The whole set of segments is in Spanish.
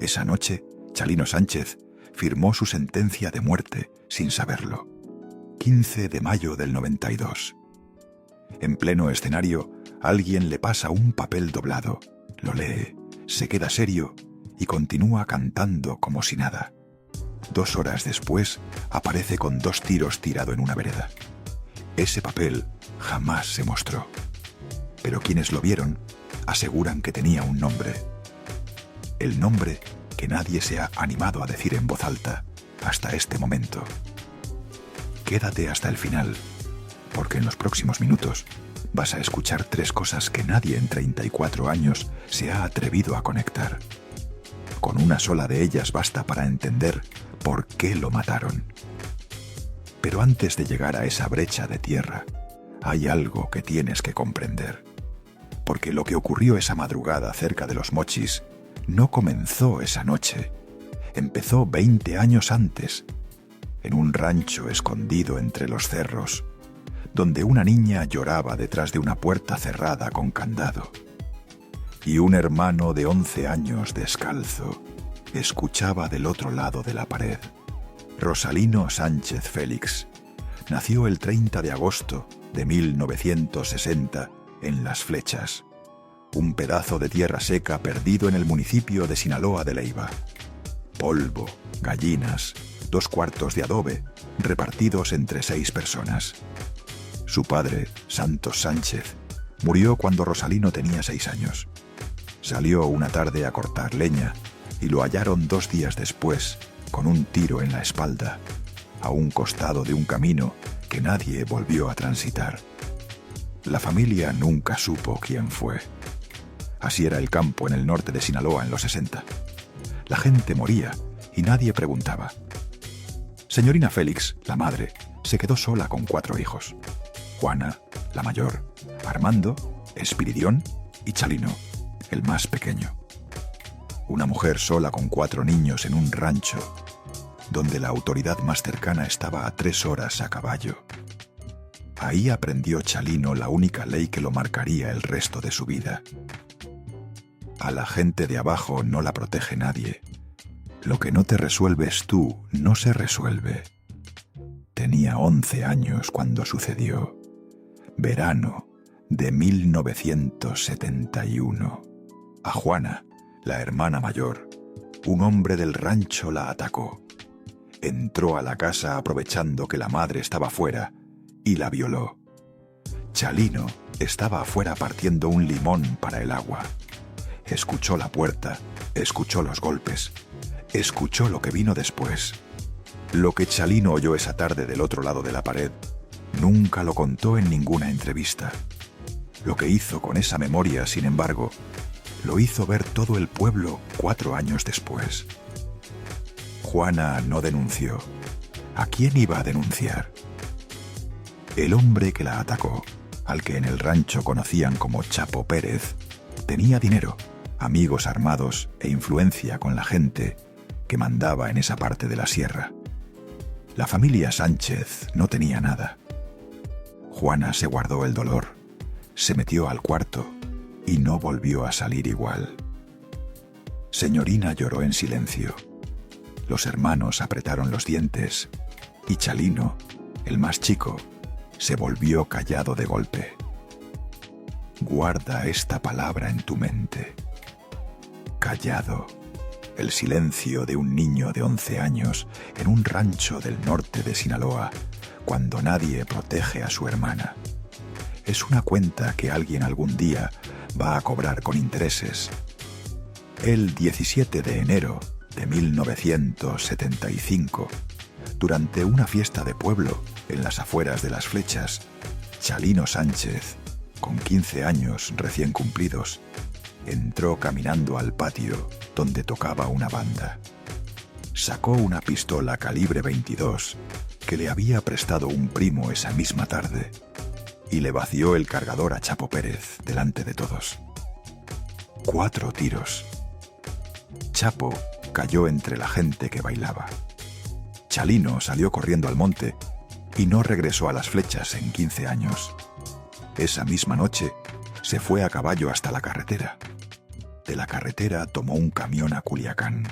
Esa noche, Chalino Sánchez firmó su sentencia de muerte sin saberlo. 15 de mayo del 92. En pleno escenario, alguien le pasa un papel doblado, lo lee, se queda serio y continúa cantando como si nada. 2 horas después, aparece con 2 tiros tirado en una vereda. Ese papel jamás se mostró, pero quienes lo vieron aseguran que tenía un nombre. El nombre que nadie se ha animado a decir en voz alta hasta este momento. Quédate hasta el final, porque en los próximos minutos vas a escuchar 3 cosas que nadie en 34 años se ha atrevido a conectar. Con una sola de ellas basta para entender por qué lo mataron. Pero antes de llegar a esa brecha de tierra, hay algo que tienes que comprender. Porque lo que ocurrió esa madrugada cerca de los Mochis no comenzó esa noche. Empezó 20 años antes, en un rancho escondido entre los cerros, donde una niña lloraba detrás de una puerta cerrada con candado. Y un hermano de 11 años descalzo escuchaba del otro lado de la pared. Rosalino Sánchez Félix nació el 30 de agosto de 1960 en Las Flechas, un pedazo de tierra seca perdido en el municipio de Sinaloa de Leiva. Polvo, gallinas, 2 cuartos de adobe, repartidos entre 6 personas. Su padre, Santos Sánchez, murió cuando Rosalino tenía 6 años. Salió una tarde a cortar leña y lo hallaron 2 días después, con un tiro en la espalda, a un costado de un camino que nadie volvió a transitar. La familia nunca supo quién fue. Así era el campo en el norte de Sinaloa en los 60. La gente moría y nadie preguntaba. Señorina Félix, la madre, se quedó sola con 4 hijos. Juana, la mayor, Armando, Espiridión y Chalino, el más pequeño. Una mujer sola con 4 niños en un rancho, donde la autoridad más cercana estaba a 3 horas a caballo. Ahí aprendió Chalino la única ley que lo marcaría el resto de su vida. A la gente de abajo no la protege nadie. Lo que no te resuelves tú no se resuelve. Tenía 11 años cuando sucedió. Verano de 1971. A Juana, la hermana mayor, un hombre del rancho la atacó. Entró a la casa aprovechando que la madre estaba fuera y la violó. Chalino estaba afuera partiendo un limón para el agua. Escuchó la puerta, escuchó los golpes, escuchó lo que vino después. Lo que Chalino oyó esa tarde del otro lado de la pared, nunca lo contó en ninguna entrevista. Lo que hizo con esa memoria, sin embargo, lo hizo ver todo el pueblo 4 años después. Juana no denunció. ¿A quién iba a denunciar? El hombre que la atacó, al que en el rancho conocían como Chapo Pérez, tenía dinero, amigos armados e influencia con la gente que mandaba en esa parte de la sierra. La familia Sánchez no tenía nada. Juana se guardó el dolor, se metió al cuarto y no volvió a salir igual. Señorina lloró en silencio. Los hermanos apretaron los dientes y Chalino, el más chico, se volvió callado de golpe. Guarda esta palabra en tu mente. Callado. El silencio de un niño de 11 años en un rancho del norte de Sinaloa, cuando nadie protege a su hermana. Es una cuenta que alguien algún día va a cobrar con intereses. El 17 de enero de 1975, durante una fiesta de pueblo en las afueras de Las Flechas, Chalino Sánchez, con 15 años recién cumplidos, entró caminando al patio donde tocaba una banda. Sacó una pistola calibre 22 que le había prestado un primo esa misma tarde y le vació el cargador a Chapo Pérez delante de todos. 4 tiros. Chapo cayó entre la gente que bailaba. Chalino salió corriendo al monte y no regresó a Las Flechas en 15 años. Esa misma noche se fue a caballo hasta la carretera. de la carretera tomó un camión a Culiacán.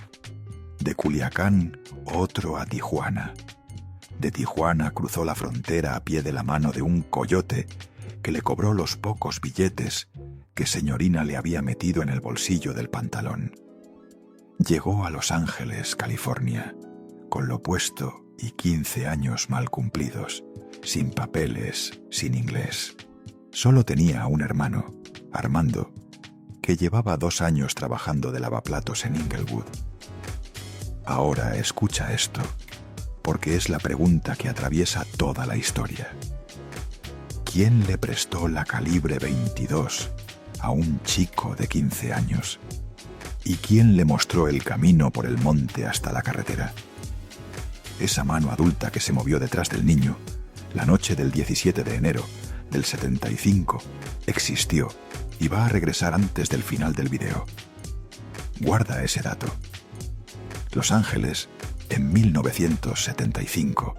De Culiacán, otro a Tijuana. De Tijuana cruzó la frontera a pie de la mano de un coyote que le cobró los pocos billetes que señorina le había metido en el bolsillo del pantalón. Llegó a Los Ángeles, California, con lo puesto y 15 años mal cumplidos, sin papeles, sin inglés. Solo tenía un hermano, Armando, que llevaba 2 años trabajando de lavaplatos en Inglewood. Ahora escucha esto, porque es la pregunta que atraviesa toda la historia. ¿Quién le prestó la calibre 22 a un chico de 15 años? ¿Y quién le mostró el camino por el monte hasta la carretera? Esa mano adulta que se movió detrás del niño, la noche del 17 de enero del 75, existió y va a regresar antes del final del video. Guarda ese dato. Los Ángeles, en 1975,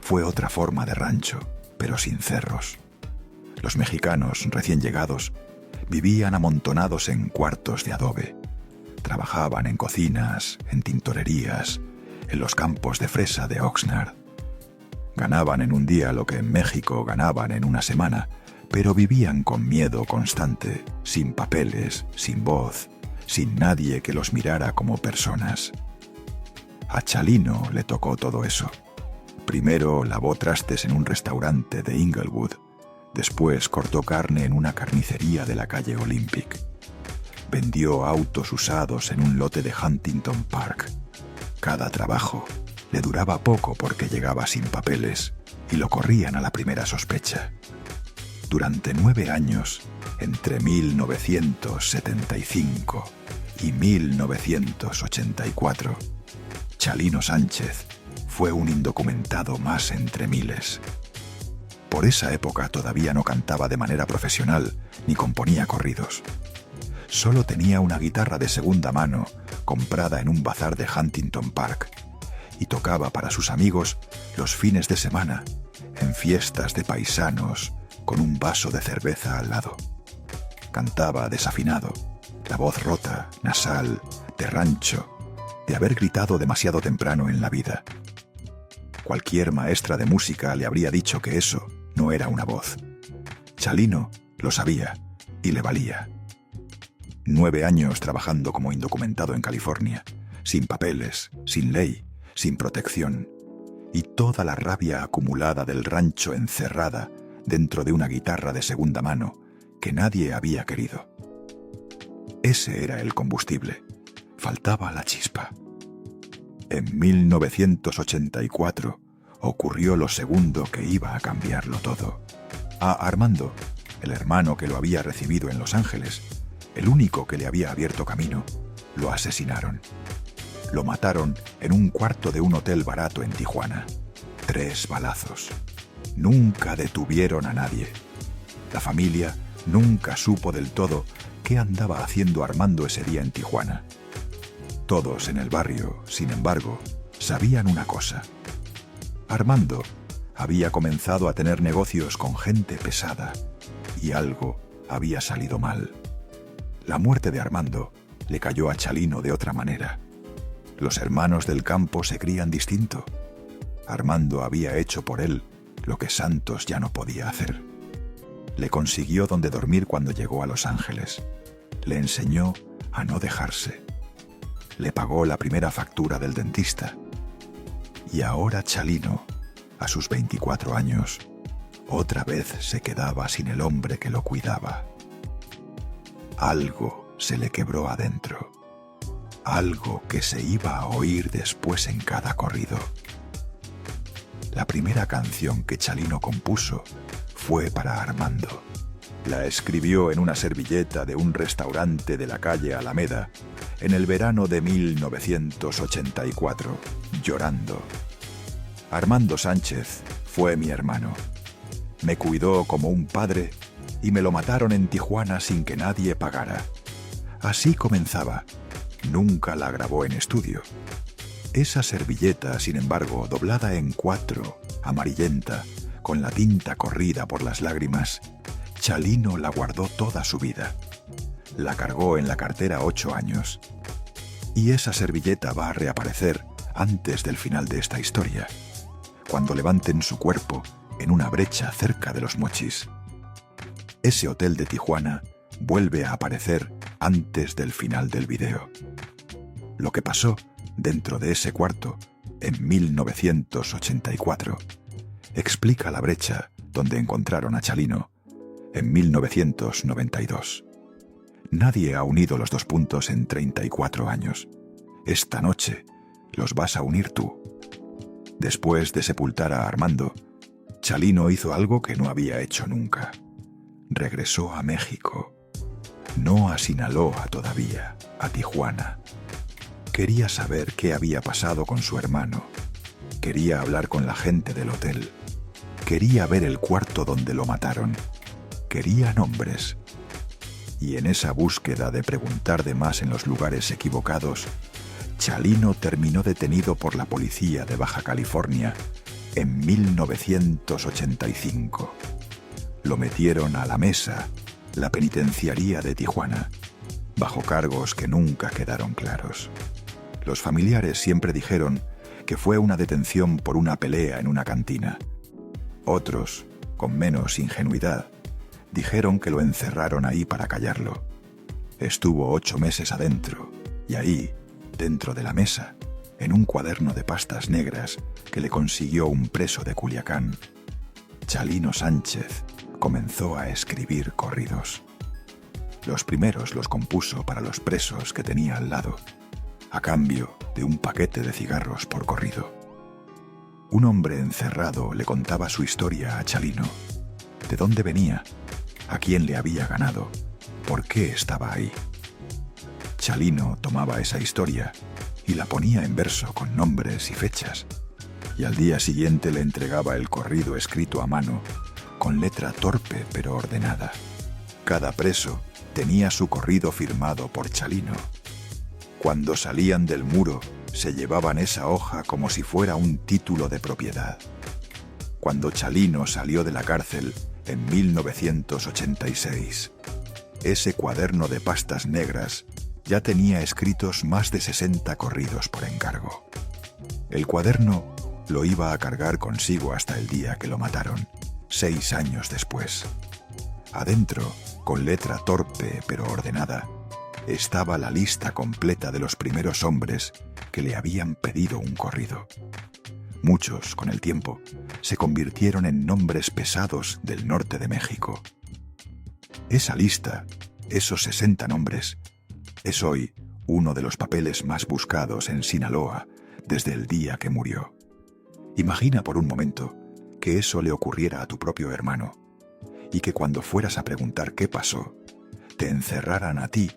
fue otra forma de rancho, pero sin cerros. Los mexicanos recién llegados vivían amontonados en cuartos de adobe. Trabajaban en cocinas, en tintorerías, en los campos de fresa de Oxnard. Ganaban en un día lo que en México ganaban en una semana, pero vivían con miedo constante, sin papeles, sin voz, sin nadie que los mirara como personas. A Chalino le tocó todo eso. Primero lavó trastes en un restaurante de Inglewood, después cortó carne en una carnicería de la calle Olympic. Vendió autos usados en un lote de Huntington Park. Cada trabajo le duraba poco porque llegaba sin papeles y lo corrían a la primera sospecha. Durante 9 años, entre 1975 y 1984, Chalino Sánchez fue un indocumentado más entre miles. Por esa época todavía no cantaba de manera profesional ni componía corridos. Solo tenía una guitarra de segunda mano comprada en un bazar de Huntington Park y tocaba para sus amigos los fines de semana en fiestas de paisanos con un vaso de cerveza al lado. Cantaba desafinado, la voz rota, nasal, de rancho, de haber gritado demasiado temprano en la vida. Cualquier maestra de música le habría dicho que eso no era una voz. Chalino lo sabía y le valía. 9 años trabajando como indocumentado en California, sin papeles, sin ley, sin protección, y toda la rabia acumulada del rancho encerrada dentro de una guitarra de segunda mano que nadie había querido. Ese era el combustible. Faltaba la chispa. En 1984 ocurrió lo segundo que iba a cambiarlo todo. A Armando, el hermano que lo había recibido en Los Ángeles, el único que le había abierto camino, lo asesinaron. Lo mataron en un cuarto de un hotel barato en Tijuana. 3 balazos. Nunca detuvieron a nadie. La familia nunca supo del todo qué andaba haciendo Armando ese día en Tijuana. Todos en el barrio, sin embargo, sabían una cosa. Armando había comenzado a tener negocios con gente pesada y algo había salido mal. La muerte de Armando le cayó a Chalino de otra manera. Los hermanos del campo se crían distinto. Armando había hecho por él lo que Santos ya no podía hacer. Le consiguió donde dormir cuando llegó a Los Ángeles. Le enseñó a no dejarse. Le pagó la primera factura del dentista. Y ahora Chalino, a sus 24 años, otra vez se quedaba sin el hombre que lo cuidaba. Algo se le quebró adentro. Algo que se iba a oír después en cada corrido. La primera canción que Chalino compuso fue para Armando. La escribió en una servilleta de un restaurante de la calle Alameda en el verano de 1984, llorando. Armando Sánchez fue mi hermano. Me cuidó como un padre y me lo mataron en Tijuana sin que nadie pagara. Así comenzaba. Nunca la grabó en estudio. Esa servilleta, sin embargo, doblada en 4, amarillenta, con la tinta corrida por las lágrimas, Chalino la guardó toda su vida. la cargó en la cartera 8 años. Y esa servilleta va a reaparecer antes del final de esta historia, cuando levanten su cuerpo en una brecha cerca de Los Mochis. Ese hotel de Tijuana vuelve a aparecer antes del final del video. Lo que pasó dentro de ese cuarto en 1984 explica la brecha donde encontraron a Chalino en 1992. Nadie ha unido los dos puntos en 34 años. Esta noche los vas a unir tú. Después de sepultar a Armando, Chalino hizo algo que no había hecho nunca. Regresó a México. No a Sinaloa todavía, a Tijuana. Quería saber qué había pasado con su hermano. Quería hablar con la gente del hotel. Quería ver el cuarto donde lo mataron. Quería nombres. Y en esa búsqueda de preguntar de más en los lugares equivocados, Chalino terminó detenido por la policía de Baja California en 1985. Lo metieron a la Mesa, la penitenciaría de Tijuana, bajo cargos que nunca quedaron claros. Los familiares siempre dijeron que fue una detención por una pelea en una cantina. Otros, con menos ingenuidad, dijeron que lo encerraron ahí para callarlo. Estuvo 8 meses adentro, y ahí, dentro de la Mesa, en un cuaderno de pastas negras que le consiguió un preso de Culiacán, Chalino Sánchez comenzó a escribir corridos. Los primeros los compuso para los presos que tenía al lado, a cambio de un paquete de cigarros por corrido. Un hombre encerrado le contaba su historia a Chalino. ¿De dónde venía? ¿A quién le había ganado? ¿Por qué estaba ahí? Chalino tomaba esa historia y la ponía en verso con nombres y fechas, y al día siguiente le entregaba el corrido escrito a mano, con letra torpe pero ordenada. Cada preso tenía su corrido firmado por Chalino. Cuando salían del muro, se llevaban esa hoja como si fuera un título de propiedad. Cuando Chalino salió de la cárcel en 1986, ese cuaderno de pastas negras ya tenía escritos más de 60 corridos por encargo. El cuaderno lo iba a cargar consigo hasta el día que lo mataron, 6 años después. Adentro, con letra torpe pero ordenada, estaba la lista completa de los primeros hombres que le habían pedido un corrido. Muchos, con el tiempo, se convirtieron en nombres pesados del norte de México. Esa lista, esos 60 nombres, es hoy uno de los papeles más buscados en Sinaloa desde el día que murió. Imagina por un momento que eso le ocurriera a tu propio hermano y que cuando fueras a preguntar qué pasó, te encerraran a ti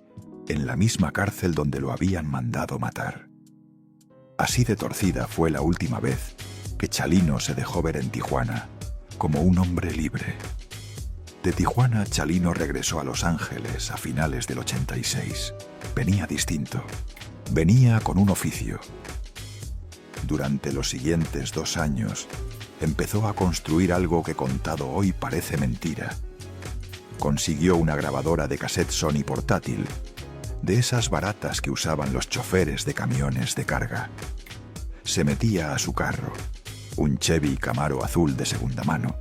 en la misma cárcel donde lo habían mandado matar. Así de torcida fue la última vez que Chalino se dejó ver en Tijuana como un hombre libre. De Tijuana, Chalino regresó a Los Ángeles a finales del 86. Venía distinto. Venía con un oficio. Durante los siguientes 2 años, empezó a construir algo que contado hoy parece mentira. Consiguió una grabadora de cassette Sony portátil, de esas baratas que usaban los choferes de camiones de carga. Se metía a su carro, un Chevy Camaro azul de segunda mano.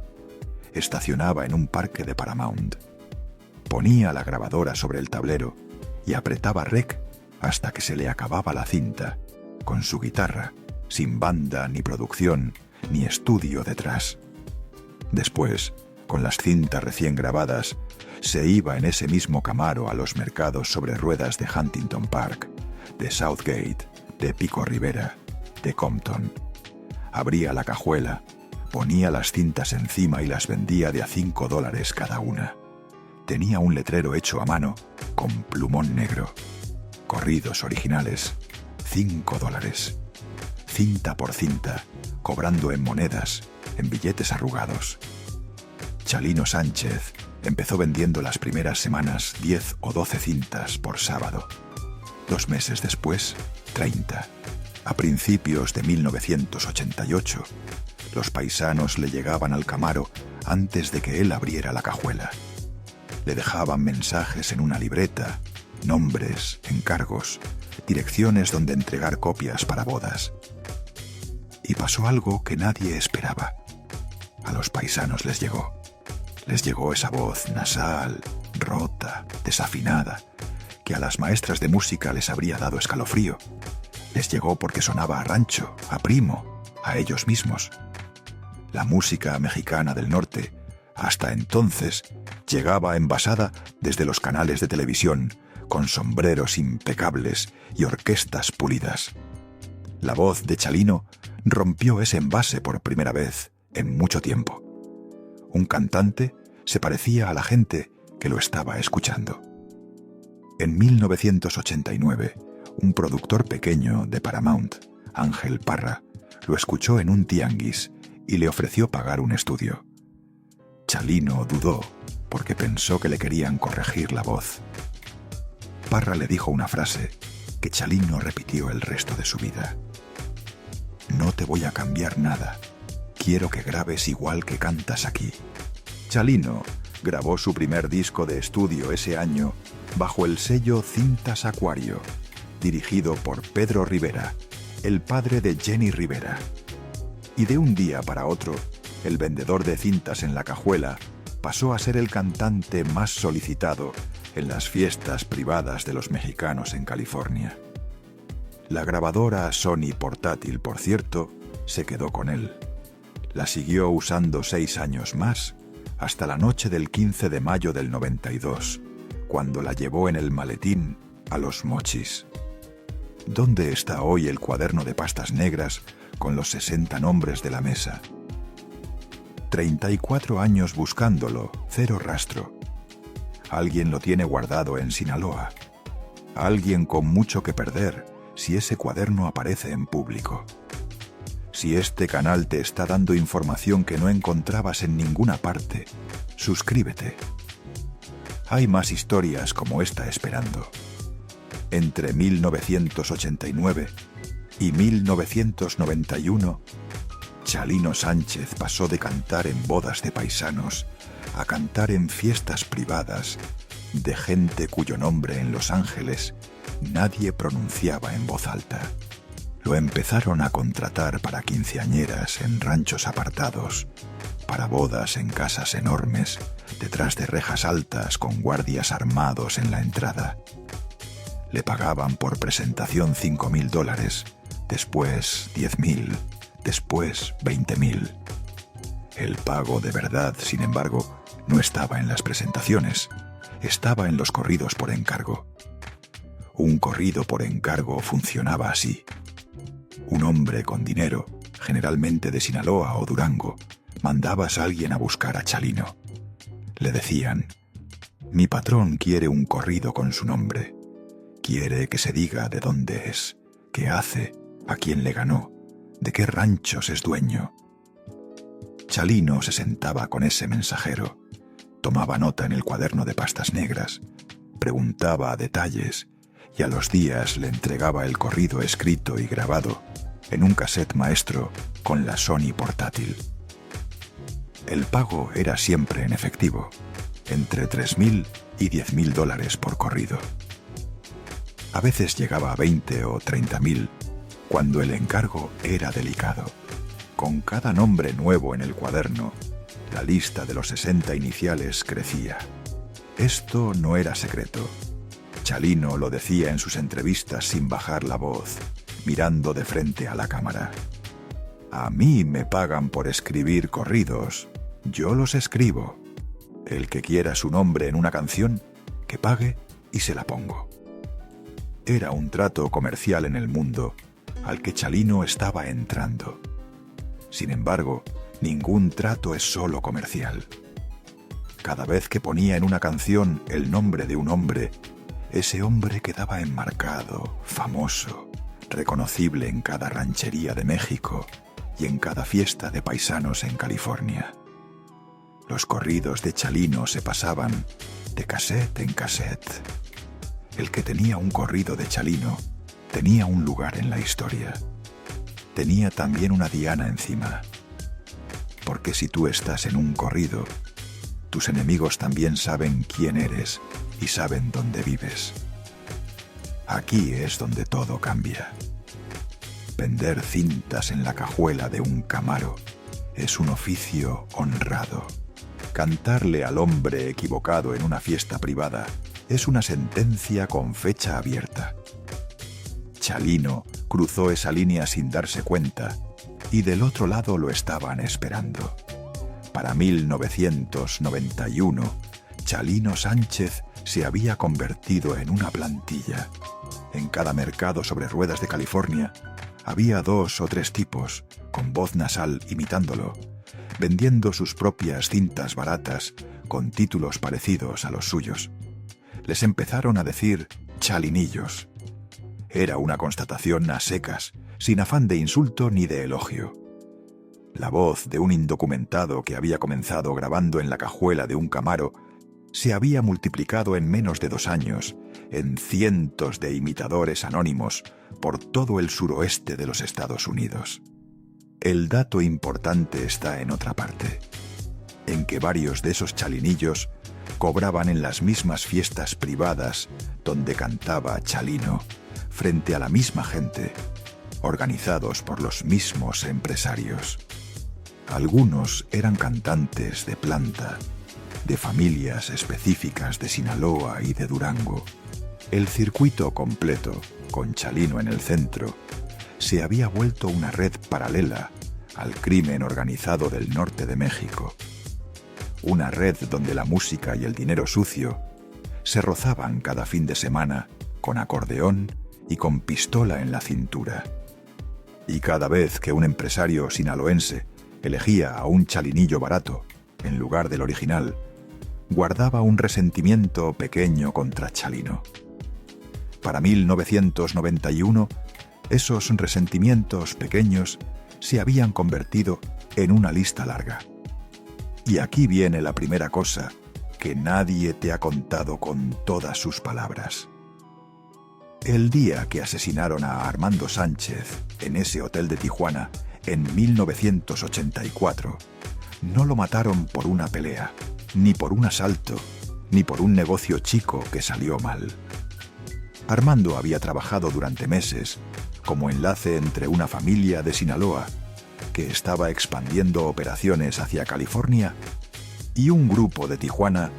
Estacionaba en un parque de Paramount. Ponía la grabadora sobre el tablero y apretaba rec hasta que se le acababa la cinta, con su guitarra, sin banda, ni producción, ni estudio detrás. Después, con las cintas recién grabadas, se iba en ese mismo Camaro a los mercados sobre ruedas de Huntington Park, de Southgate, de Pico Rivera, de Compton. Abría la cajuela, ponía las cintas encima y las vendía de a $5 cada una. Tenía un letrero hecho a mano con plumón negro. Corridos originales, $5. Cinta por cinta, cobrando en monedas, en billetes arrugados. Chalino Sánchez empezó vendiendo las primeras semanas 10 o 12 cintas por sábado. 2 meses después, 30. A principios de 1988, los paisanos le llegaban al Camaro antes de que él abriera la cajuela. Le dejaban mensajes en una libreta, nombres, encargos, direcciones donde entregar copias para bodas. Y pasó algo que nadie esperaba. A los paisanos les llegó. Les llegó esa voz nasal, rota, desafinada, que a las maestras de música les habría dado escalofrío. Les llegó porque sonaba a rancho, a primo, a ellos mismos. La música mexicana del norte, hasta entonces, llegaba envasada desde los canales de televisión, con sombreros impecables y orquestas pulidas. La voz de Chalino rompió ese envase por primera vez en mucho tiempo. Un cantante se parecía a la gente que lo estaba escuchando. En 1989, un productor pequeño de Paramount, Ángel Parra, lo escuchó en un tianguis y le ofreció pagar un estudio. Chalino dudó porque pensó que le querían corregir la voz. Parra le dijo una frase que Chalino repitió el resto de su vida. «No te voy a cambiar nada. Quiero que grabes igual que cantas aquí». Chalino grabó su primer disco de estudio ese año bajo el sello Cintas Acuario, dirigido por Pedro Rivera, el padre de Jenny Rivera. Y de un día para otro, el vendedor de cintas en La Cajuela pasó a ser el cantante más solicitado en las fiestas privadas de los mexicanos en California. La grabadora Sony portátil, por cierto, se quedó con él. La siguió usando 6 años más, hasta la noche del 15 de mayo del 92, cuando la llevó en el maletín a Los Mochis. ¿Dónde está hoy el cuaderno de pastas negras con los 60 nombres de la mesa? 34 años buscándolo, cero rastro. Alguien lo tiene guardado en Sinaloa. Alguien con mucho que perder si ese cuaderno aparece en público. Si este canal te está dando información que no encontrabas en ninguna parte, suscríbete. Hay más historias como esta esperando. Entre 1989 y 1991, Chalino Sánchez pasó de cantar en bodas de paisanos a cantar en fiestas privadas de gente cuyo nombre en Los Ángeles nadie pronunciaba en voz alta. Lo empezaron a contratar para quinceañeras en ranchos apartados, para bodas en casas enormes, detrás de rejas altas con guardias armados en la entrada. Le pagaban por presentación $5,000, después 10,000, después 20,000. El pago de verdad, sin embargo, no estaba en las presentaciones, estaba en los corridos por encargo. Un corrido por encargo funcionaba así. Un hombre con dinero, generalmente de Sinaloa o Durango, mandabas a alguien a buscar a Chalino. Le decían: «Mi patrón quiere un corrido con su nombre. Quiere que se diga de dónde es, qué hace, a quién le ganó, de qué ranchos es dueño». Chalino se sentaba con ese mensajero, tomaba nota en el cuaderno de pastas negras, preguntaba a detalles y a los días le entregaba el corrido escrito y grabado en un cassette maestro con la Sony portátil. El pago era siempre en efectivo, entre $3,000 y $10,000 por corrido. A veces llegaba a 20 o 30,000, cuando el encargo era delicado. Con cada nombre nuevo en el cuaderno, la lista de los 60 iniciales crecía. Esto no era secreto. Chalino lo decía en sus entrevistas sin bajar la voz, mirando de frente a la cámara. «A mí me pagan por escribir corridos. Yo los escribo. El que quiera su nombre en una canción, que pague y se la pongo». Era un trato comercial en el mundo al que Chalino estaba entrando. Sin embargo, ningún trato es solo comercial. Cada vez que ponía en una canción el nombre de un hombre, ese hombre quedaba enmarcado, famoso, reconocible en cada ranchería de México y en cada fiesta de paisanos en California. Los corridos de Chalino se pasaban de cassette en cassette. El que tenía un corrido de Chalino tenía un lugar en la historia. Tenía también una diana encima. Porque si tú estás en un corrido, tus enemigos también saben quién eres y saben dónde vives. Aquí es donde todo cambia. Vender cintas en la cajuela de un Camaro es un oficio honrado. Cantarle al hombre equivocado en una fiesta privada es una sentencia con fecha abierta. Chalino cruzó esa línea sin darse cuenta y del otro lado lo estaban esperando. Para 1991, Chalino Sánchez se había convertido en una plantilla. En cada mercado sobre ruedas de California había 2 o 3 tipos, con voz nasal imitándolo, vendiendo sus propias cintas baratas con títulos parecidos a los suyos. Les empezaron a decir chalinillos. Era una constatación a secas, sin afán de insulto ni de elogio. La voz de un indocumentado que había comenzado grabando en la cajuela de un Camaro se había multiplicado en menos de 2 años en cientos de imitadores anónimos por todo el suroeste de los Estados Unidos. El dato importante está en otra parte, en que varios de esos chalinillos cobraban en las mismas fiestas privadas donde cantaba Chalino, frente a la misma gente, organizados por los mismos empresarios. Algunos eran cantantes de planta, de familias específicas de Sinaloa y de Durango. El circuito completo, con Chalino en el centro, se había vuelto una red paralela al crimen organizado del norte de México. Una red donde la música y el dinero sucio se rozaban cada fin de semana con acordeón y con pistola en la cintura. Y cada vez que un empresario sinaloense elegía a un chalinillo barato en lugar del original, guardaba un resentimiento pequeño contra Chalino. Para 1991, esos resentimientos pequeños se habían convertido en una lista larga. Y aquí viene la primera cosa que nadie te ha contado con todas sus palabras. El día que asesinaron a Armando Sánchez en ese hotel de Tijuana en 1984, no lo mataron por una pelea, ni por un asalto, ni por un negocio chico que salió mal. Armando había trabajado durante meses como enlace entre una familia de Sinaloa que estaba expandiendo operaciones hacia California y un grupo de Tijuana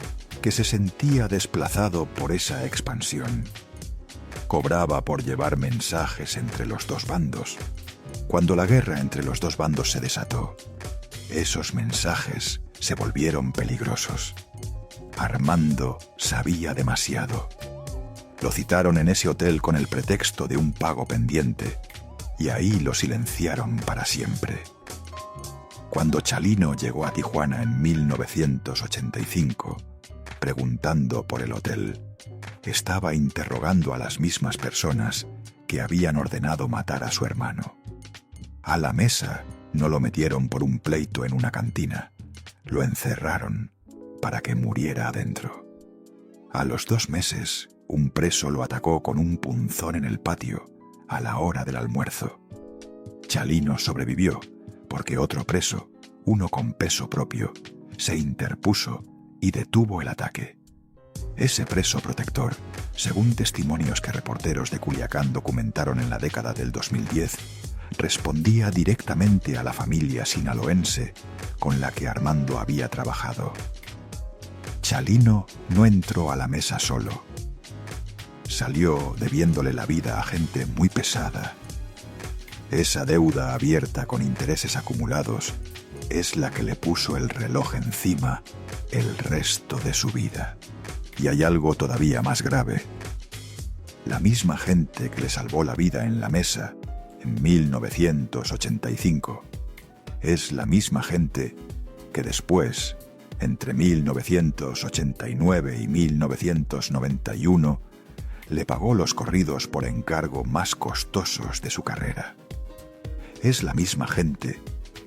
que se sentía desplazado por esa expansión. Cobraba por llevar mensajes entre los dos bandos. Cuando la guerra entre los dos bandos se desató, esos mensajes se volvieron peligrosos. Armando sabía demasiado. Lo citaron en ese hotel con el pretexto de un pago pendiente, y ahí lo silenciaron para siempre. Cuando Chalino llegó a Tijuana en 1985, preguntando por el hotel, estaba interrogando a las mismas personas que habían ordenado matar a su hermano. A la mesa no lo metieron por un pleito en una cantina, lo encerraron para que muriera adentro. A los 2 meses, un preso lo atacó con un punzón en el patio a la hora del almuerzo. Chalino sobrevivió porque otro preso, uno con peso propio, se interpuso y detuvo el ataque. Ese preso protector, según testimonios que reporteros de Culiacán documentaron en la década del 2010, respondía directamente a la familia sinaloense con la que Armando había trabajado. Chalino no entró a la mesa solo. Salió debiéndole la vida a gente muy pesada. Esa deuda abierta con intereses acumulados es la que le puso el reloj encima el resto de su vida. Y hay algo todavía más grave. La misma gente que le salvó la vida en la mesa en 1985 es la misma gente que después, entre 1989 y 1991, le pagó los corridos por encargo más costosos de su carrera. Es la misma gente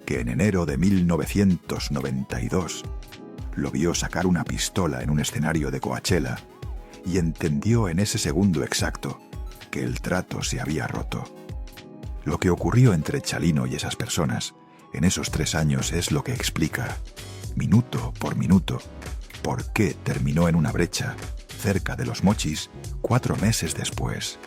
que en enero de 1992 lo vio sacar una pistola en un escenario de Coachella y entendió en ese segundo exacto que el trato se había roto. Lo que ocurrió entre Chalino y esas personas en esos 3 años es lo que explica, minuto por minuto, por qué terminó en una brecha, cerca de Los Mochis, 4 meses después.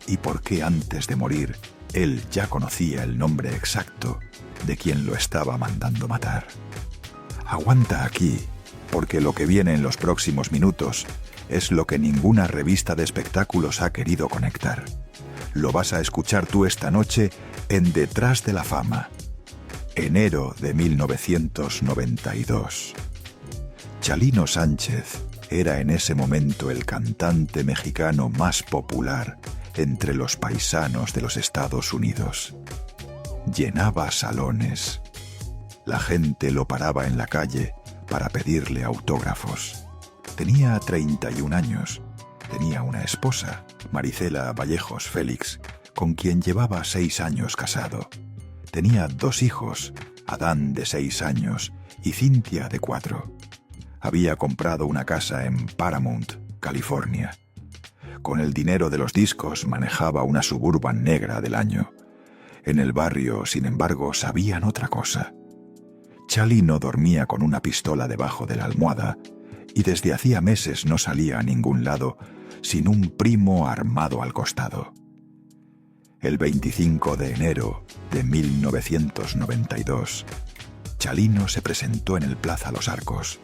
Y por qué antes de morir, él ya conocía el nombre exacto de quien lo estaba mandando matar. Aguanta aquí, porque lo que viene en los próximos minutos es lo que ninguna revista de espectáculos ha querido conectar. Lo vas a escuchar tú esta noche en Detrás de la Fama. Enero de 1992. Chalino Sánchez era en ese momento el cantante mexicano más popular entre los paisanos de los Estados Unidos. Llenaba salones. La gente lo paraba en la calle para pedirle autógrafos. Tenía 31 años. Tenía una esposa, Maricela Vallejos Félix, con quien llevaba 6 años casado. Tenía 2 hijos, Adán de 6 años y Cintia de 4. Había comprado una casa en Paramount, California. Con el dinero de los discos manejaba una Suburban negra del año. En el barrio, sin embargo, sabían otra cosa. Chalino dormía con una pistola debajo de la almohada y desde hacía meses no salía a ningún lado sin un primo armado al costado. El 25 de enero de 1992, Chalino se presentó en el Plaza Los Arcos,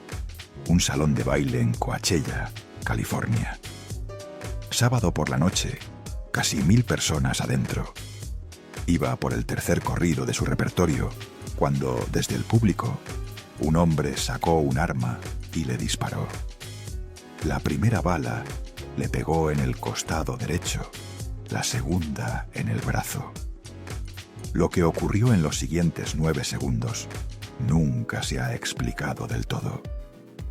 un salón de baile en Coachella, California. Sábado por la noche, casi 1000 personas adentro. Iba por el tercer corrido de su repertorio cuando, desde el público, un hombre sacó un arma y le disparó. La primera bala le pegó en el costado derecho, la segunda en el brazo. Lo que ocurrió en los siguientes 9 segundos nunca se ha explicado del todo.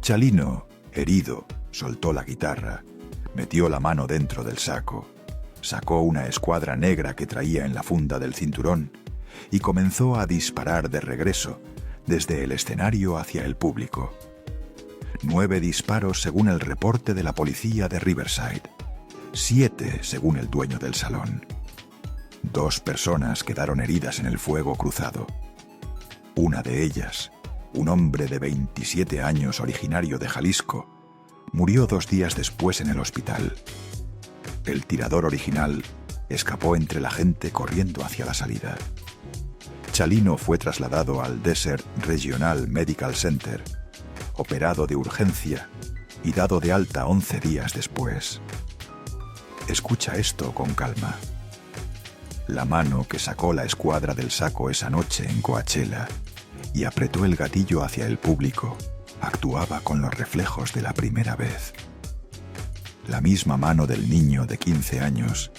Chalino, herido, soltó la guitarra, metió la mano dentro del saco, sacó una escuadra negra que traía en la funda del cinturón y comenzó a disparar de regreso desde el escenario hacia el público. 9 disparos según el reporte de la policía de Riverside, 7 según el dueño del salón. 2 personas quedaron heridas en el fuego cruzado. Una de ellas, un hombre de 27 años originario de Jalisco, murió 2 días después en el hospital. El tirador original escapó entre la gente corriendo hacia la salida. Chalino fue trasladado al Desert Regional Medical Center, operado de urgencia y dado de alta 11 días después. Escucha esto con calma. La mano que sacó la escuadra del saco esa noche en Coachella y apretó el gatillo hacia el público actuaba con los reflejos de la primera vez. La misma mano del niño de 15 años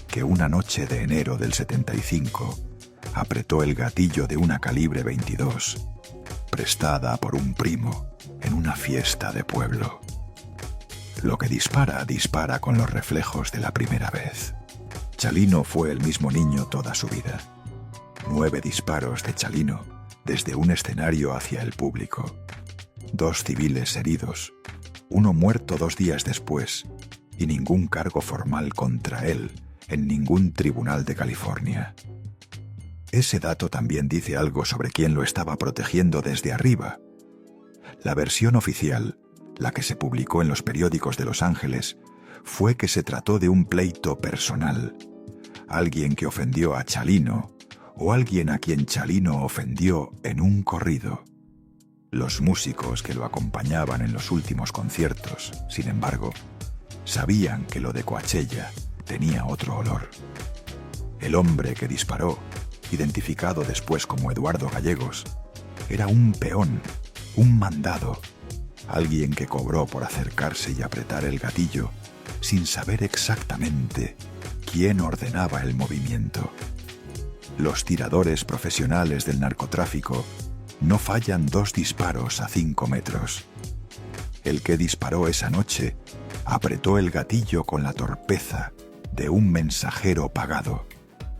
que una noche de enero del 75 apretó el gatillo de una calibre 22, prestada por un primo en una fiesta de pueblo. Lo que dispara, dispara con los reflejos de la primera vez. Chalino fue el mismo niño toda su vida. 9 disparos de Chalino desde un escenario hacia el público. 2 civiles heridos, uno muerto 2 días después y ningún cargo formal contra él en ningún tribunal de California. Ese dato también dice algo sobre quién lo estaba protegiendo desde arriba. La versión oficial, la que se publicó en los periódicos de Los Ángeles, fue que se trató de un pleito personal. Alguien que ofendió a Chalino o alguien a quien Chalino ofendió en un corrido. Los músicos que lo acompañaban en los últimos conciertos, sin embargo, sabían que lo de Coachella tenía otro olor. El hombre que disparó, identificado después como Eduardo Gallegos, era un peón, un mandado, alguien que cobró por acercarse y apretar el gatillo sin saber exactamente quién ordenaba el movimiento. Los tiradores profesionales del narcotráfico no fallan 2 disparos a 5 metros. El que disparó esa noche apretó el gatillo con la torpeza de un mensajero pagado,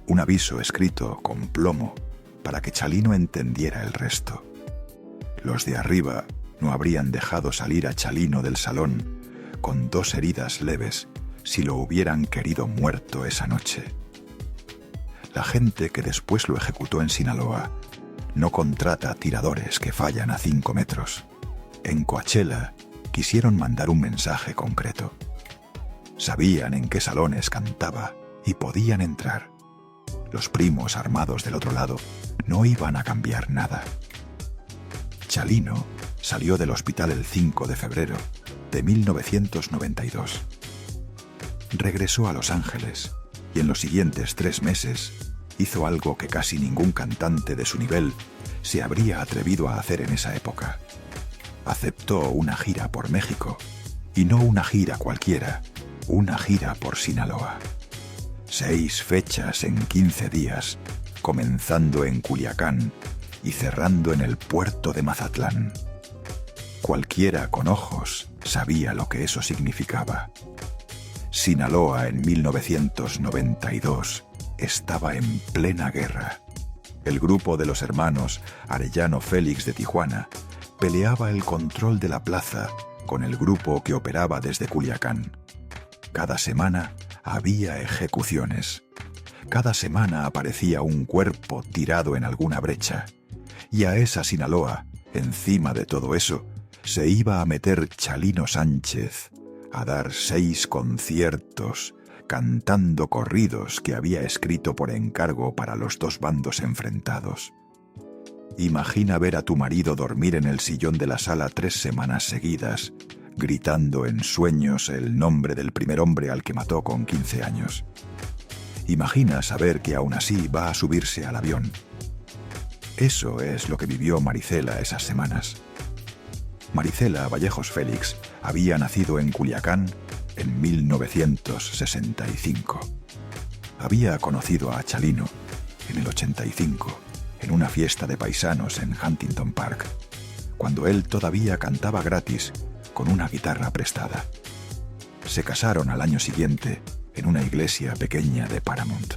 un aviso escrito con plomo para que Chalino entendiera el resto. Los de arriba no habrían dejado salir a Chalino del salón con 2 heridas leves si lo hubieran querido muerto esa noche. La gente que después lo ejecutó en Sinaloa no contrata tiradores que fallan a 5 metros. En Coachella quisieron mandar un mensaje concreto. Sabían en qué salones cantaba y podían entrar. Los primos armados del otro lado no iban a cambiar nada. Chalino salió del hospital el 5 de febrero de 1992. Regresó a Los Ángeles y en los siguientes 3 meses hizo algo que casi ningún cantante de su nivel se habría atrevido a hacer en esa época. Aceptó una gira por México, y no una gira cualquiera, una gira por Sinaloa. 6 fechas en 15 días, comenzando en Culiacán y cerrando en el puerto de Mazatlán. Cualquiera con ojos sabía lo que eso significaba. Sinaloa en 1992 estaba en plena guerra. El grupo de los hermanos Arellano Félix de Tijuana peleaba el control de la plaza con el grupo que operaba desde Culiacán. Cada semana había ejecuciones. Cada semana aparecía un cuerpo tirado en alguna brecha. Y a esa Sinaloa, encima de todo eso, se iba a meter Chalino Sánchez a dar 6 conciertos cantando corridos que había escrito por encargo para los 2 bandos enfrentados. Imagina ver a tu marido dormir en el sillón de la sala 3 semanas seguidas, gritando en sueños el nombre del primer hombre al que mató con 15 años. Imagina saber que aún así va a subirse al avión. Eso es lo que vivió Marisela esas semanas. Marisela Vallejos Félix había nacido en Culiacán en 1965. Había conocido a Chalino en el 85, en una fiesta de paisanos en Huntington Park, cuando él todavía cantaba gratis con una guitarra prestada. Se casaron al año siguiente en una iglesia pequeña de Paramount.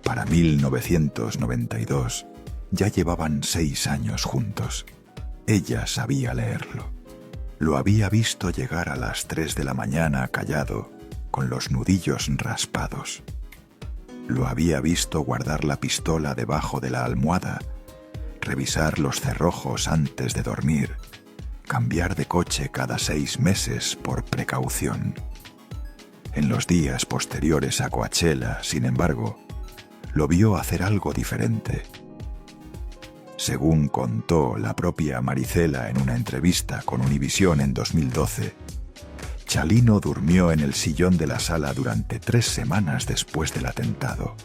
Para 1992 ya llevaban 6 años juntos. Ella sabía leerlo. Lo había visto llegar a las 3 de la mañana callado, con los nudillos raspados. Lo había visto guardar la pistola debajo de la almohada, revisar los cerrojos antes de dormir, cambiar de coche cada 6 meses por precaución. En los días posteriores a Coachella, sin embargo, lo vio hacer algo diferente. Según contó la propia Marisela en una entrevista con Univisión en 2012, Chalino durmió en el sillón de la sala durante 3 semanas después del atentado.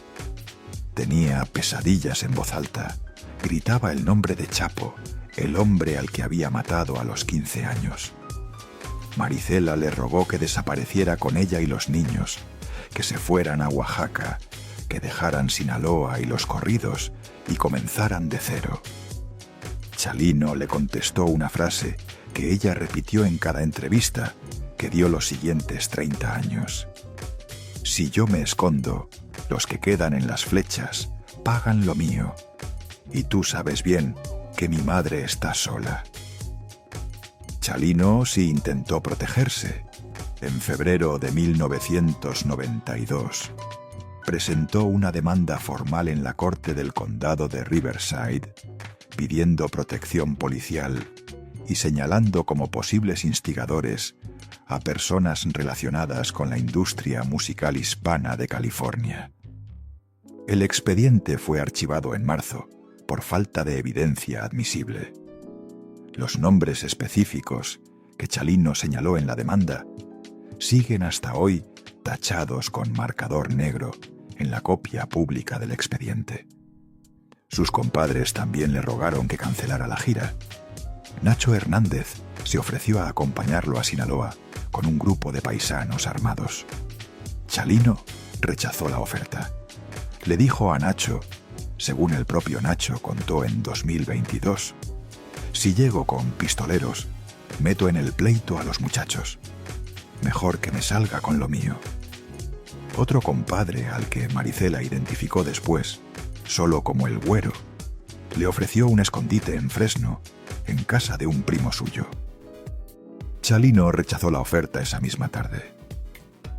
Tenía pesadillas en voz alta. Gritaba el nombre de Chapo, el hombre al que había matado a los 15 años. Marisela le rogó que desapareciera con ella y los niños, que se fueran a Oaxaca, que dejaran Sinaloa y los corridos y comenzaran de cero. Chalino le contestó una frase que ella repitió en cada entrevista que dio los siguientes 30 años. Si yo me escondo, los que quedan en las flechas pagan lo mío. Y tú sabes bien que mi madre está sola. Chalino sí intentó protegerse. En febrero de 1992, presentó una demanda formal en la corte del condado de Riverside, pidiendo protección policial y señalando como posibles instigadores a personas relacionadas con la industria musical hispana de California. El expediente fue archivado en marzo por falta de evidencia admisible. Los nombres específicos que Chalino señaló en la demanda siguen hasta hoy tachados con marcador negro en la copia pública del expediente. Sus compadres también le rogaron que cancelara la gira. Nacho Hernández se ofreció a acompañarlo a Sinaloa con un grupo de paisanos armados. Chalino rechazó la oferta. Le dijo a Nacho, según el propio Nacho contó en 2022, si llego con pistoleros, meto en el pleito a los muchachos. Mejor que me salga con lo mío. Otro compadre al que Marisela identificó después, solo como el Güero, le ofreció un escondite en Fresno, en casa de un primo suyo. Chalino rechazó la oferta esa misma tarde.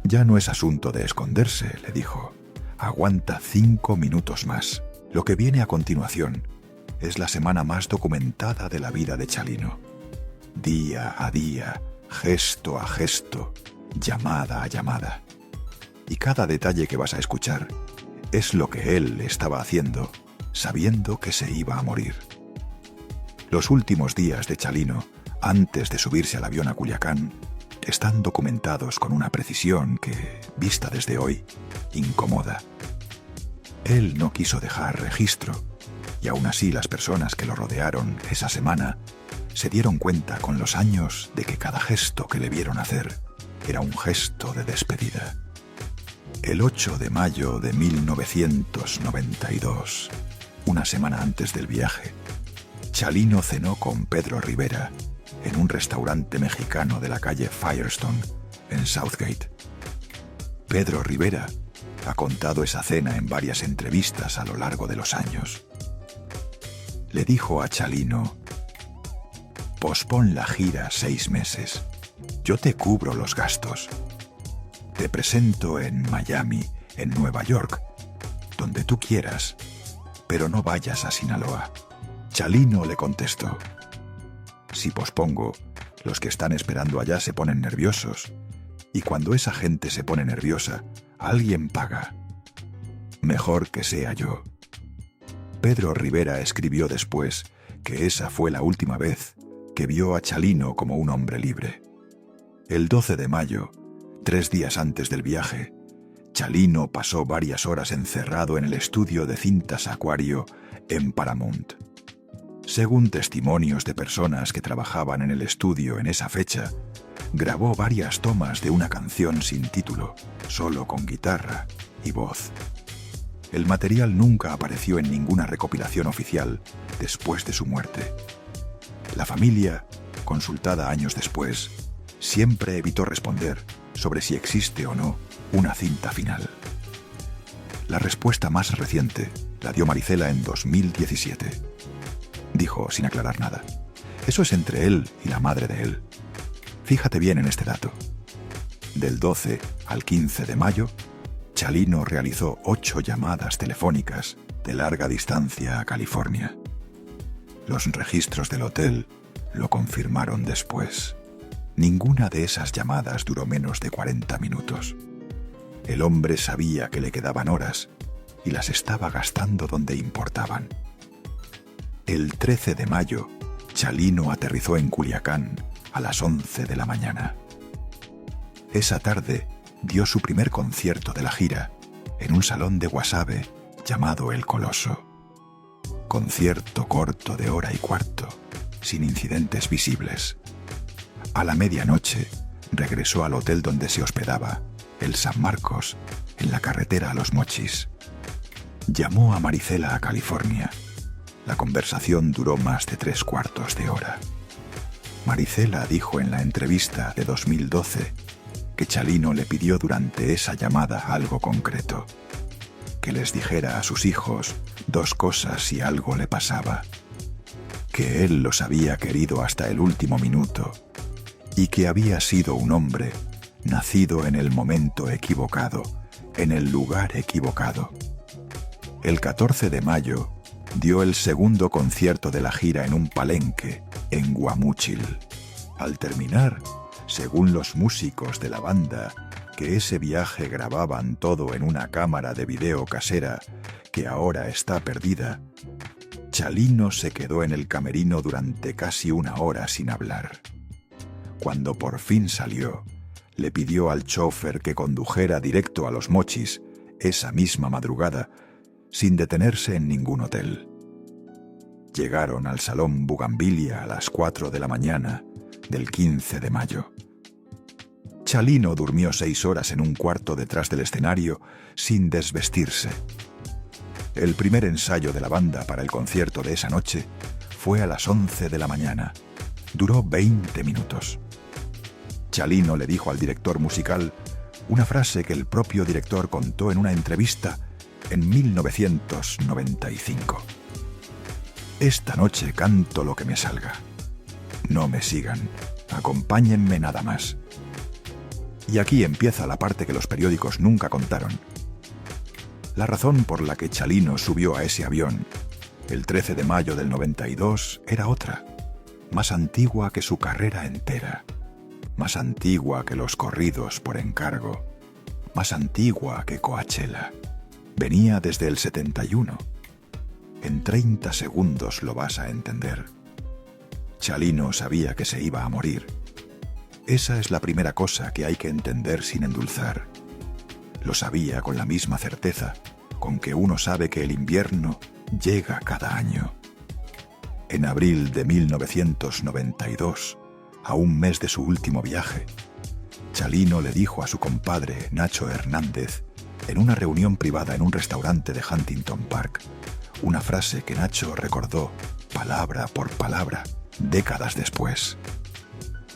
Ya no es asunto de esconderse, le dijo. Aguanta 5 minutos más. Lo que viene a continuación es la semana más documentada de la vida de Chalino. día a día, gesto a gesto, llamada a llamada. Y cada detalle que vas a escuchar es lo que él estaba haciendo, sabiendo que se iba a morir. Los últimos días de Chalino, antes de subirse al avión a Culiacán, están documentados con una precisión que, vista desde hoy, incomoda. Él no quiso dejar registro, y aún así las personas que lo rodearon esa semana se dieron cuenta con los años de que cada gesto que le vieron hacer era un gesto de despedida. El 8 de mayo de 1992, una semana antes del viaje, Chalino cenó con Pedro Rivera en un restaurante mexicano de la calle Firestone, en Southgate. Pedro Rivera ha contado esa cena en varias entrevistas a lo largo de los años. Le dijo a Chalino: «Pospon la gira 6 meses. Yo te cubro los gastos. Te presento en Miami, en Nueva York, donde tú quieras, pero no vayas a Sinaloa». Chalino le contestó: «Si pospongo, los que están esperando allá se ponen nerviosos, y cuando esa gente se pone nerviosa, alguien paga. Mejor que sea yo». Pedro Rivera escribió después que esa fue la última vez que vio a Chalino como un hombre libre. El 12 de mayo, 3 días antes del viaje, Chalino pasó varias horas encerrado en el estudio de cintas Acuario en Paramount. Según testimonios de personas que trabajaban en el estudio en esa fecha, grabó varias tomas de una canción sin título, solo con guitarra y voz. El material nunca apareció en ninguna recopilación oficial después de su muerte. La familia, consultada años después, siempre evitó responder sobre si existe o no una cinta final. La respuesta más reciente la dio Marisela en 2017. Dijo, sin aclarar nada: «Eso es entre él y la madre de él. Fíjate bien en este dato. Del 12 al 15 de mayo, Chalino realizó 8 llamadas telefónicas de larga distancia a California. Los registros del hotel lo confirmaron después. Ninguna de esas llamadas duró menos de 40 minutos. El hombre sabía que le quedaban horas y las estaba gastando donde importaban. El 13 de mayo, Chalino aterrizó en Culiacán a las 11 de la mañana. Esa tarde dio su primer concierto de la gira en un salón de Guasave llamado El Coloso. Concierto corto de 1:15, sin incidentes visibles. A la medianoche regresó al hotel donde se hospedaba, el San Marcos, en la carretera a Los Mochis. Llamó a Marisela a California. La conversación duró más de 3/4 de hora. Marisela dijo en la entrevista de 2012 que Chalino le pidió durante esa llamada algo concreto: que les dijera a sus hijos 2 cosas si algo le pasaba, que él los había querido hasta el último minuto y que había sido un hombre nacido en el momento equivocado, en el lugar equivocado. El 14 de mayo dio el segundo concierto de la gira en un palenque en Guamúchil. Al terminar, según los músicos de la banda, que ese viaje grababan todo en una cámara de video casera que ahora está perdida, Chalino se quedó en el camerino durante casi 1 hora sin hablar. Cuando por fin salió, le pidió al chófer que condujera directo a Los Mochis esa misma madrugada, sin detenerse en ningún hotel. Llegaron al Salón Bugambilia a las 4 de la mañana del 15 de mayo. Chalino durmió 6 horas en un cuarto detrás del escenario sin desvestirse. El primer ensayo de la banda para el concierto de esa noche fue a las 11 de la mañana. Duró 20 minutos. Chalino le dijo al director musical una frase que el propio director contó en una entrevista en 1995. «Esta noche canto lo que me salga. No me sigan, acompáñenme nada más». Y aquí empieza la parte que los periódicos nunca contaron. La razón por la que Chalino subió a ese avión el 13 de mayo del 92 era otra. más antigua que su carrera entera, más antigua que los corridos por encargo, más antigua que Coachella. Venía desde el 71. En 30 segundos lo vas a entender. Chalino sabía que se iba a morir. Esa es la primera cosa que hay que entender sin endulzar. Lo sabía con la misma certeza con que uno sabe que el invierno llega cada año. En abril de 1992, a un mes de su último viaje, Chalino le dijo a su compadre Nacho Hernández, en una reunión privada en un restaurante de Huntington Park, una frase que Nacho recordó palabra por palabra décadas después.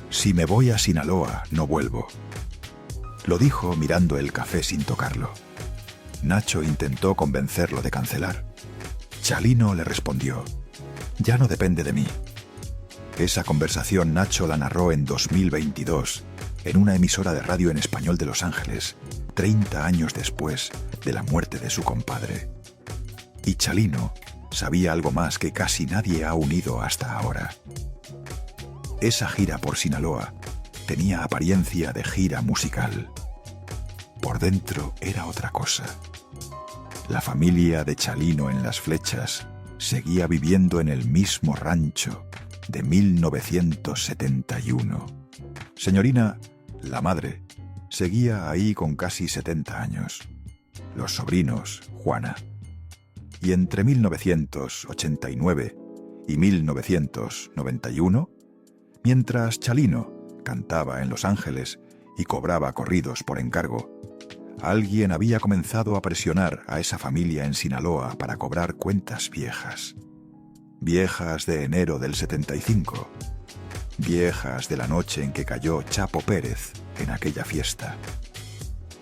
«Si me voy a Sinaloa, no vuelvo». Lo dijo mirando el café sin tocarlo. Nacho intentó convencerlo de cancelar. Chalino le respondió: «Ya no depende de mí». Esa conversación Nacho la narró en 2022, en una emisora de radio en español de Los Ángeles, 30 años después de la muerte de su compadre. Y Chalino sabía algo más que casi nadie ha unido hasta ahora. Esa gira por Sinaloa tenía apariencia de gira musical. Por dentro era otra cosa. La familia de Chalino en Las Flechas seguía viviendo en el mismo rancho de 1971. Señorina, la madre, seguía ahí con casi 70 años. Los sobrinos, Juana. Y entre 1989 y 1991, mientras Chalino cantaba en Los Ángeles y cobraba corridos por encargo, alguien había comenzado a presionar a esa familia en Sinaloa para cobrar cuentas viejas. Viejas de enero del 75. Viejas de la noche en que cayó Chapo Pérez en aquella fiesta.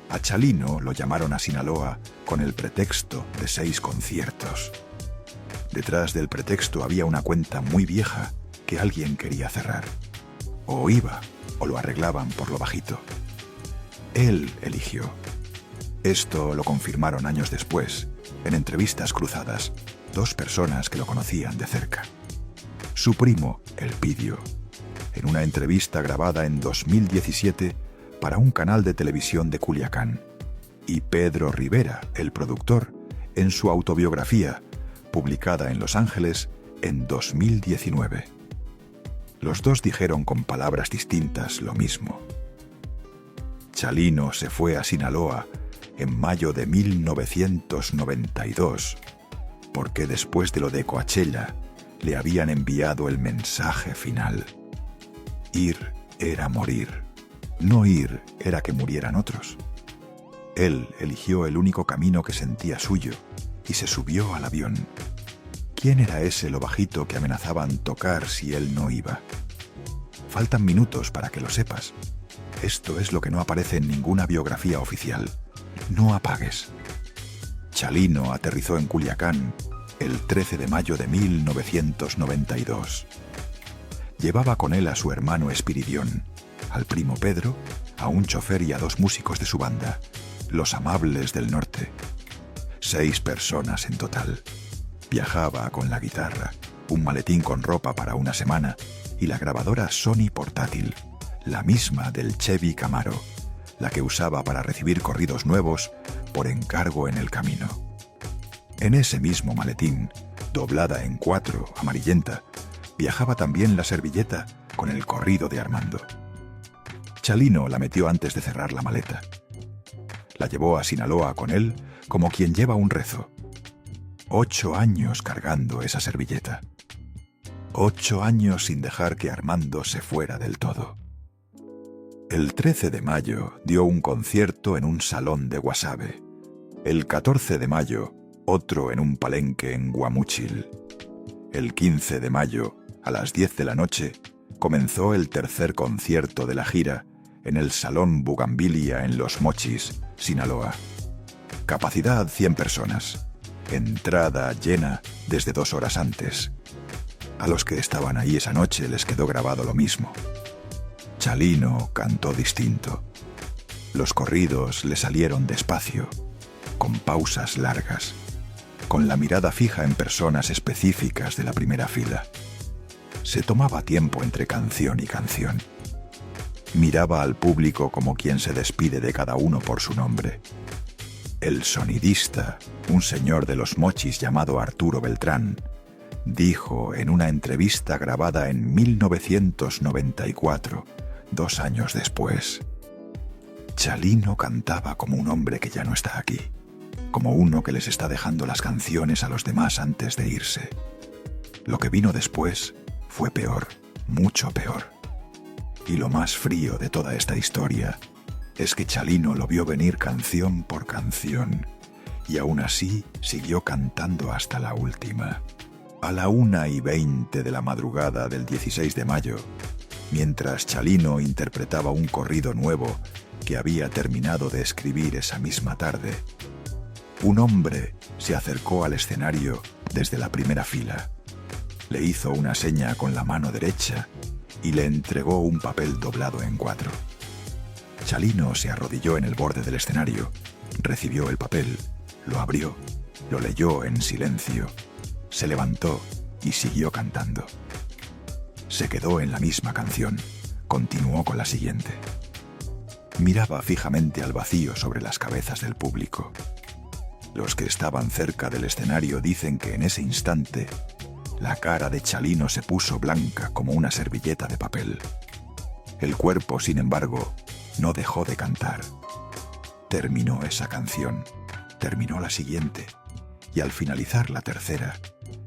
A Chalino lo llamaron a Sinaloa con el pretexto de 6 conciertos. Detrás del pretexto había una cuenta muy vieja que alguien quería cerrar. O iba o lo arreglaban por lo bajito. Él eligió. Esto lo confirmaron años después, en entrevistas cruzadas, 2 personas que lo conocían de cerca. Su primo, Elpidio, en una entrevista grabada en 2017 para un canal de televisión de Culiacán, y Pedro Rivera, el productor, en su autobiografía, publicada en Los Ángeles en 2019. Los dos dijeron con palabras distintas lo mismo. Chalino se fue a Sinaloa en mayo de 1992, porque después de lo de Coachella le habían enviado el mensaje final. Ir era morir. No ir era que murieran otros. Él eligió el único camino que sentía suyo y se subió al avión. ¿Quién era ese lo bajito que amenazaban tocar si él no iba? Faltan minutos para que lo sepas. Esto es lo que no aparece en ninguna biografía oficial. No apagues. Chalino aterrizó en Culiacán el 13 de mayo de 1992. Llevaba con él a su hermano Espiridión, al primo Pedro, a un chofer y a 2 músicos de su banda, Los Amables del Norte. 6 personas en total. Viajaba con la guitarra, un maletín con ropa para una semana y la grabadora Sony portátil, la misma del Chevy Camaro, la que usaba para recibir corridos nuevos por encargo en el camino. En ese mismo maletín, doblada en 4, amarillenta, viajaba también la servilleta con el corrido de Armando. Chalino la metió antes de cerrar la maleta. La llevó a Sinaloa con él como quien lleva un rezo. 8 años cargando esa servilleta. 8 años sin dejar que Armando se fuera del todo. El 13 de mayo dio un concierto en un salón de Guasave. El 14 de mayo, otro en un palenque en Guamúchil. El 15 de mayo, a las 10 de la noche, comenzó el tercer concierto de la gira en el Salón Bugambilia en Los Mochis, Sinaloa. Capacidad 100 personas. Entrada llena desde 2 horas antes. A los que estaban ahí esa noche les quedó grabado lo mismo. Chalino cantó distinto. Los corridos le salieron despacio, con pausas largas, con la mirada fija en personas específicas de la primera fila. Se tomaba tiempo entre canción y canción. Miraba al público como quien se despide de cada uno por su nombre. El sonidista, un señor de los Mochis llamado Arturo Beltrán, dijo en una entrevista grabada en 1994, 2 años después: Chalino cantaba como un hombre que ya no está aquí, como uno que les está dejando las canciones a los demás antes de irse. Lo que vino después fue peor, mucho peor. Y lo más frío de toda esta historia es que Chalino lo vio venir canción por canción, y aún así siguió cantando hasta la última. A la 1:20 de la madrugada del 16 de mayo, mientras Chalino interpretaba un corrido nuevo que había terminado de escribir esa misma tarde, un hombre se acercó al escenario desde la primera fila. Le hizo una seña con la mano derecha y le entregó un papel doblado en 4. Chalino se arrodilló en el borde del escenario, recibió el papel, lo abrió, lo leyó en silencio, se levantó y siguió cantando. Se quedó en la misma canción, continuó con la siguiente. Miraba fijamente al vacío sobre las cabezas del público. Los que estaban cerca del escenario dicen que en ese instante la cara de Chalino se puso blanca como una servilleta de papel. El cuerpo, sin embargo, no dejó de cantar. Terminó esa canción, terminó la siguiente, y al finalizar la tercera,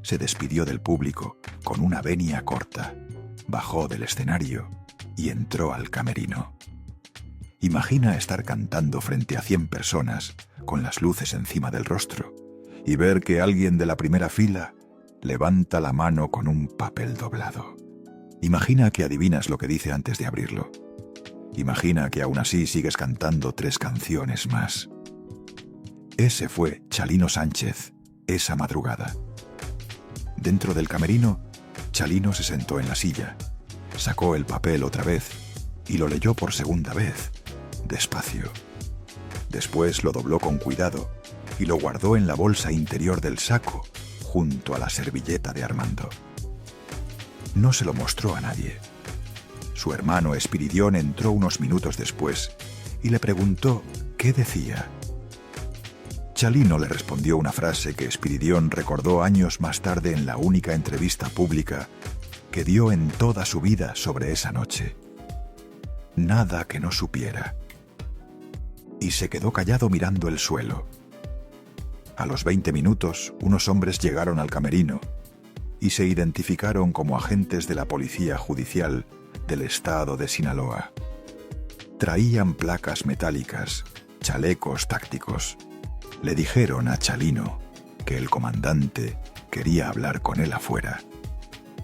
se despidió del público con una venia corta, bajó del escenario y entró al camerino. Imagina estar cantando frente a 100 personas, con las luces encima del rostro, y ver que alguien de la primera fila levanta la mano con un papel doblado. Imagina que adivinas lo que dice antes de abrirlo. Imagina que aún así sigues cantando 3 canciones más. Ese fue Chalino Sánchez, esa madrugada. Dentro del camerino, Chalino se sentó en la silla, sacó el papel otra vez y lo leyó por segunda vez, despacio. Después lo dobló con cuidado y lo guardó en la bolsa interior del saco, junto a la servilleta de Armando. No se lo mostró a nadie. Su hermano Espiridión entró unos minutos después y le preguntó qué decía. Chalino le respondió una frase que Espiridión recordó años más tarde en la única entrevista pública que dio en toda su vida sobre esa noche. Nada que no supiera. Y se quedó callado mirando el suelo. A los 20 minutos, unos hombres llegaron al camerino y se identificaron como agentes de la Policía Judicial del Estado de Sinaloa. Traían placas metálicas, chalecos tácticos. Le dijeron a Chalino que el comandante quería hablar con él afuera,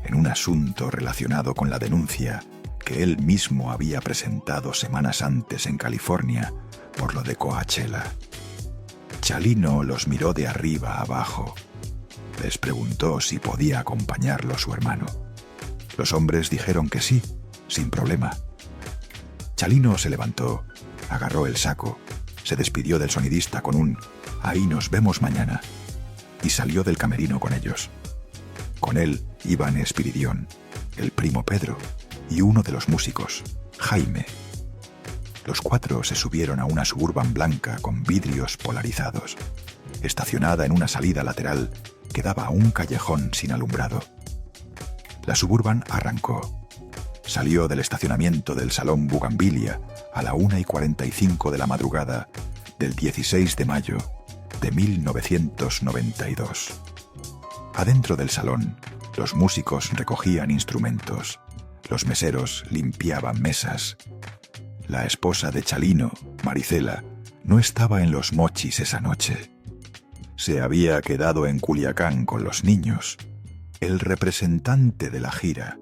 en un asunto relacionado con la denuncia que él mismo había presentado semanas antes en California por lo de Coachella. Chalino los miró de arriba a abajo. Les preguntó si podía acompañarlo su hermano. Los hombres dijeron que sí, sin problema. Chalino se levantó, agarró el saco, se despidió del sonidista con un «Ahí nos vemos mañana» y salió del camerino con ellos. Con él iban Espiridión, el primo Pedro y uno de los músicos, Jaime. Los 4 se subieron a una Suburban blanca con vidrios polarizados, estacionada en una salida lateral que daba a un callejón sin alumbrado. La Suburban arrancó. Salió del estacionamiento del Salón Bugambilia a la 1:45 de la madrugada del 16 de mayo de 1992. Adentro del salón, los músicos recogían instrumentos, los meseros limpiaban mesas. La esposa de Chalino, Maricela, no estaba en los Mochis esa noche. Se había quedado en Culiacán con los niños. El representante de la gira,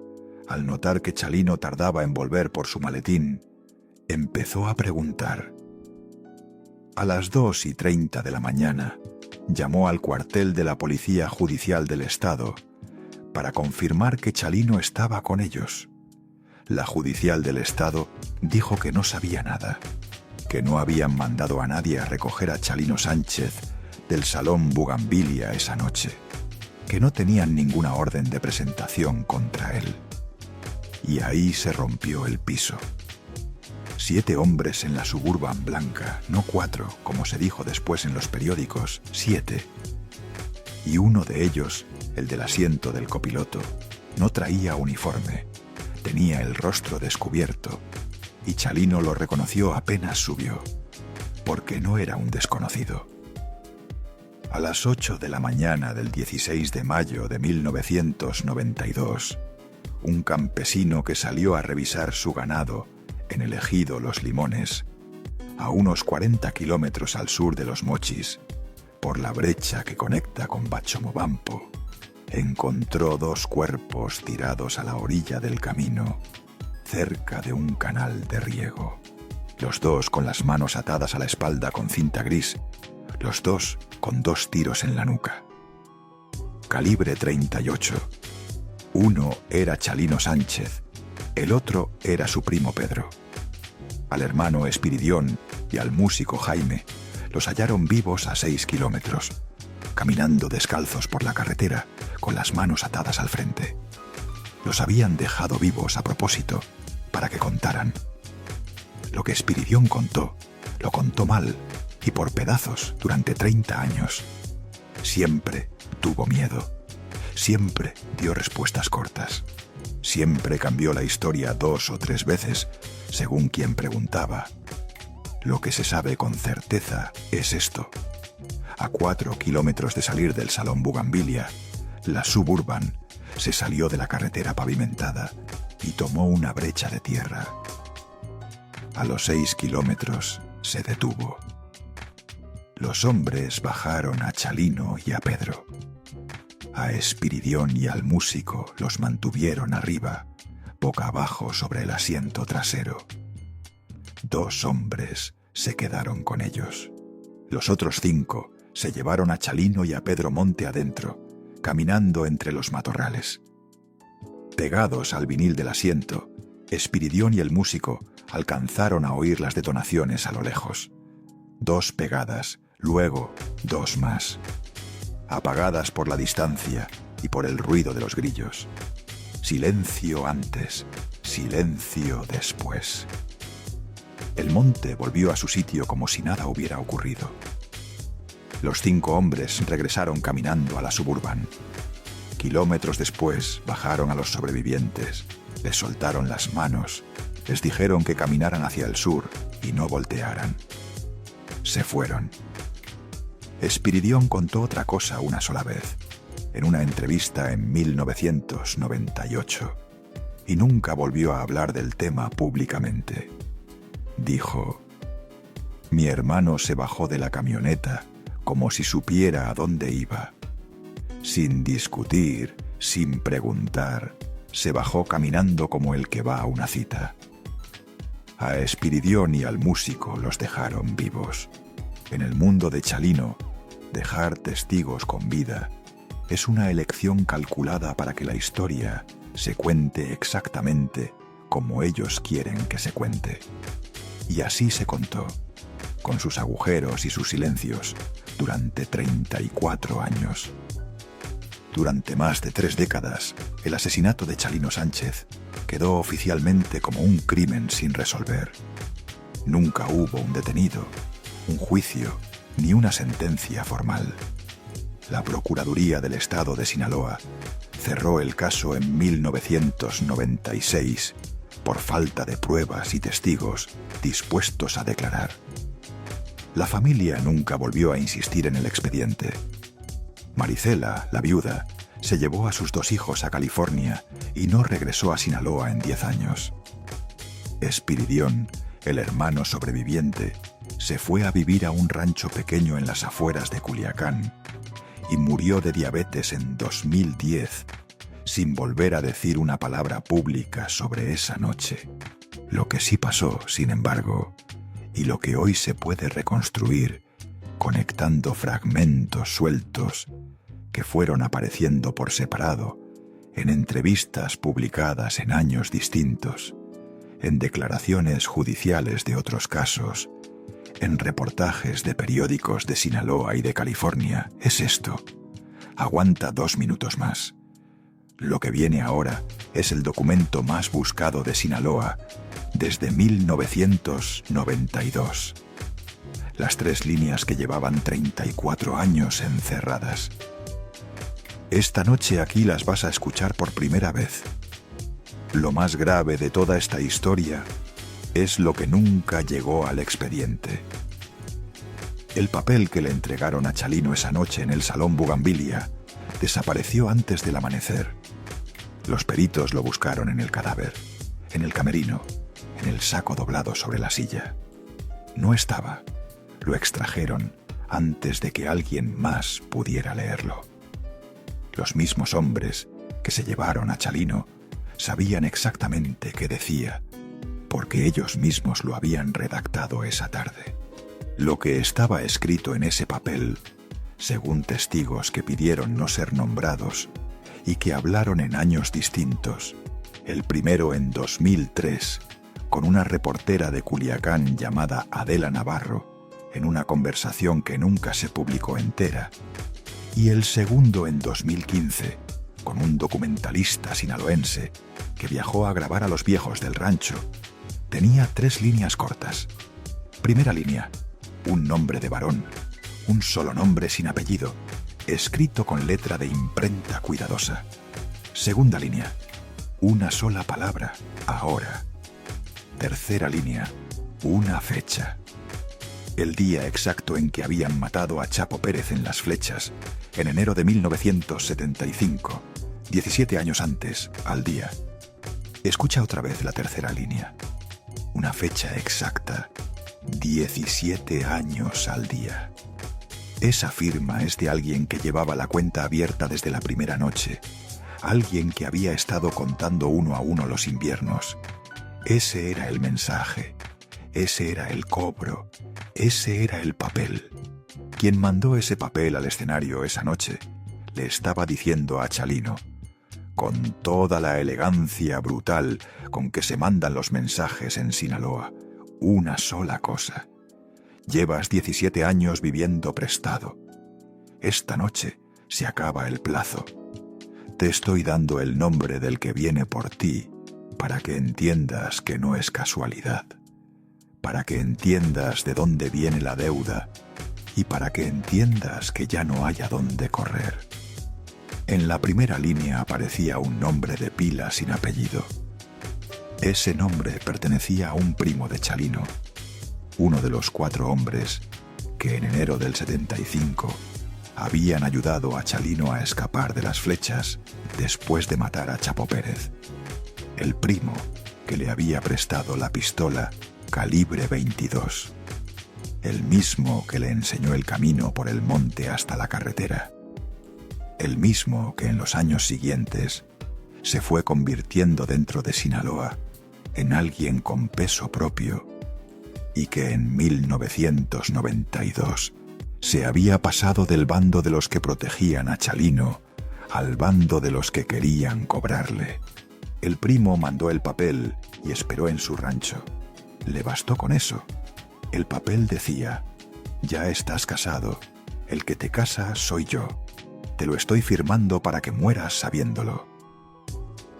al notar que Chalino tardaba en volver por su maletín, empezó a preguntar. A las 2:30 de la mañana, llamó al cuartel de la Policía Judicial del Estado para confirmar que Chalino estaba con ellos. La judicial del Estado dijo que no sabía nada, que no habían mandado a nadie a recoger a Chalino Sánchez del Salón Bugambilia esa noche. que no tenían ninguna orden de presentación contra él. Y ahí se rompió el piso. 7 hombres en la Suburban blanca, no 4, como se dijo después en los periódicos, 7. Y uno de ellos, el del asiento del copiloto, no traía uniforme, tenía el rostro descubierto, y Chalino lo reconoció apenas subió, porque no era un desconocido. A las 8 de la mañana del 16 de mayo de 1992, un campesino que salió a revisar su ganado en el ejido Los Limones, a unos 40 kilómetros al sur de Los Mochis, por la brecha que conecta con Bachomobampo, encontró 2 cuerpos tirados a la orilla del camino, cerca de un canal de riego. Los 2 con las manos atadas a la espalda con cinta gris, los 2 con 2 tiros en la nuca. Calibre 38. Uno era Chalino Sánchez, el otro era su primo Pedro. Al hermano Espiridión y al músico Jaime los hallaron vivos a 6 kilómetros, caminando descalzos por la carretera, con las manos atadas al frente. Los habían dejado vivos a propósito, para que contaran. Lo que Espiridión contó, lo contó mal, y por pedazos durante 30 años. Siempre tuvo miedo. Siempre dio respuestas cortas. Siempre cambió la historia 2 o 3 veces, según quien preguntaba. Lo que se sabe con certeza es esto. A 4 kilómetros de salir del Salón Bugambilia, la Suburban se salió de la carretera pavimentada y tomó una brecha de tierra. A los 6 kilómetros se detuvo. Los hombres bajaron a Chalino y a Pedro. A Espiridión y al músico los mantuvieron arriba, boca abajo sobre el asiento trasero. 2 hombres se quedaron con ellos. Los otros 5 se llevaron a Chalino y a Pedro monte adentro, caminando entre los matorrales. Pegados al vinil del asiento, Espiridión y el músico alcanzaron a oír las detonaciones a lo lejos. 2 pegadas, luego 2 más, apagadas por la distancia y por el ruido de los grillos. Silencio antes, silencio después. El monte volvió a su sitio como si nada hubiera ocurrido. Los 5 hombres regresaron caminando a la Suburban. Kilómetros después bajaron a los sobrevivientes, les soltaron las manos, les dijeron que caminaran hacia el sur y no voltearan. Se fueron. Espiridión contó otra cosa una sola vez, en una entrevista en 1998, y nunca volvió a hablar del tema públicamente. Dijo: mi hermano se bajó de la camioneta como si supiera a dónde iba. Sin discutir, sin preguntar, se bajó caminando como el que va a una cita. A Espiridión y al músico los dejaron vivos. En el mundo de Chalino, dejar testigos con vida es una elección calculada para que la historia se cuente exactamente como ellos quieren que se cuente. Y así se contó, con sus agujeros y sus silencios, durante 34 años. Durante más de 3 décadas, el asesinato de Chalino Sánchez quedó oficialmente como un crimen sin resolver. Nunca hubo un detenido, un juicio, ni una sentencia formal. La Procuraduría del Estado de Sinaloa cerró el caso en 1996 por falta de pruebas y testigos dispuestos a declarar. La familia nunca volvió a insistir en el expediente. Maricela, la viuda, se llevó a sus 2 hijos a California y no regresó a Sinaloa en 10 años. Espiridión, el hermano sobreviviente, se fue a vivir a un rancho pequeño en las afueras de Culiacán y murió de diabetes en 2010, sin volver a decir una palabra pública sobre esa noche. Lo que sí pasó, sin embargo, y lo que hoy se puede reconstruir, conectando fragmentos sueltos que fueron apareciendo por separado en entrevistas publicadas en años distintos, en declaraciones judiciales de otros casos, en reportajes de periódicos de Sinaloa y de California, es esto: Aguanta 2 minutos más. Lo que viene ahora es el documento más buscado de Sinaloa desde 1992. Las 3 líneas que llevaban 34 años encerradas. Esta noche aquí las vas a escuchar por primera vez. Lo más grave de toda esta historia es lo que nunca llegó al expediente. El papel que le entregaron a Chalino esa noche en el Salón Bugambilia desapareció antes del amanecer. Los peritos lo buscaron en el cadáver, en el camerino, en el saco doblado sobre la silla. No estaba. Lo extrajeron antes de que alguien más pudiera leerlo. Los mismos hombres que se llevaron a Chalino sabían exactamente qué decía, porque ellos mismos lo habían redactado esa tarde. Lo que estaba escrito en ese papel, según testigos que pidieron no ser nombrados y que hablaron en años distintos, el primero en 2003, con una reportera de Culiacán llamada Adela Navarro, en una conversación que nunca se publicó entera, y el segundo en 2015, con un documentalista sinaloense que viajó a grabar a los viejos del rancho, tenía 3 líneas cortas. Primera línea, un nombre de varón, un solo nombre sin apellido, escrito con letra de imprenta cuidadosa. Segunda línea, una sola palabra, ahora. Tercera línea, una fecha. El día exacto en que habían matado a Chapo Pérez en Las Flechas, en enero de 1975, 17 años antes, al día. Escucha otra vez la tercera línea. Una fecha exacta, 17 años al día. Esa firma es de alguien que llevaba la cuenta abierta desde la primera noche, alguien que había estado contando uno a uno los inviernos. Ese era el mensaje, ese era el cobro, ese era el papel. Quien mandó ese papel al escenario esa noche le estaba diciendo a Chalino, con toda la elegancia brutal con que se mandan los mensajes en Sinaloa, una sola cosa. Llevas 17 años viviendo prestado. Esta noche se acaba el plazo. Te estoy dando el nombre del que viene por ti para que entiendas que no es casualidad, para que entiendas de dónde viene la deuda y para que entiendas que ya no hay a dónde correr. En la primera línea aparecía un nombre de pila sin apellido. Ese nombre pertenecía a un primo de Chalino, uno de los 4 hombres que en enero del 75 habían ayudado a Chalino a escapar de Las Flechas después de matar a Chapo Pérez. El primo que le había prestado la pistola calibre 22. El mismo que le enseñó el camino por el monte hasta la carretera. El mismo que en los años siguientes se fue convirtiendo dentro de Sinaloa en alguien con peso propio y que en 1992 se había pasado del bando de los que protegían a Chalino al bando de los que querían cobrarle. El primo mandó el papel y esperó en su rancho. Le bastó con eso. El papel decía, ya estás casado, el que te casa soy yo. Te lo estoy firmando para que mueras sabiéndolo.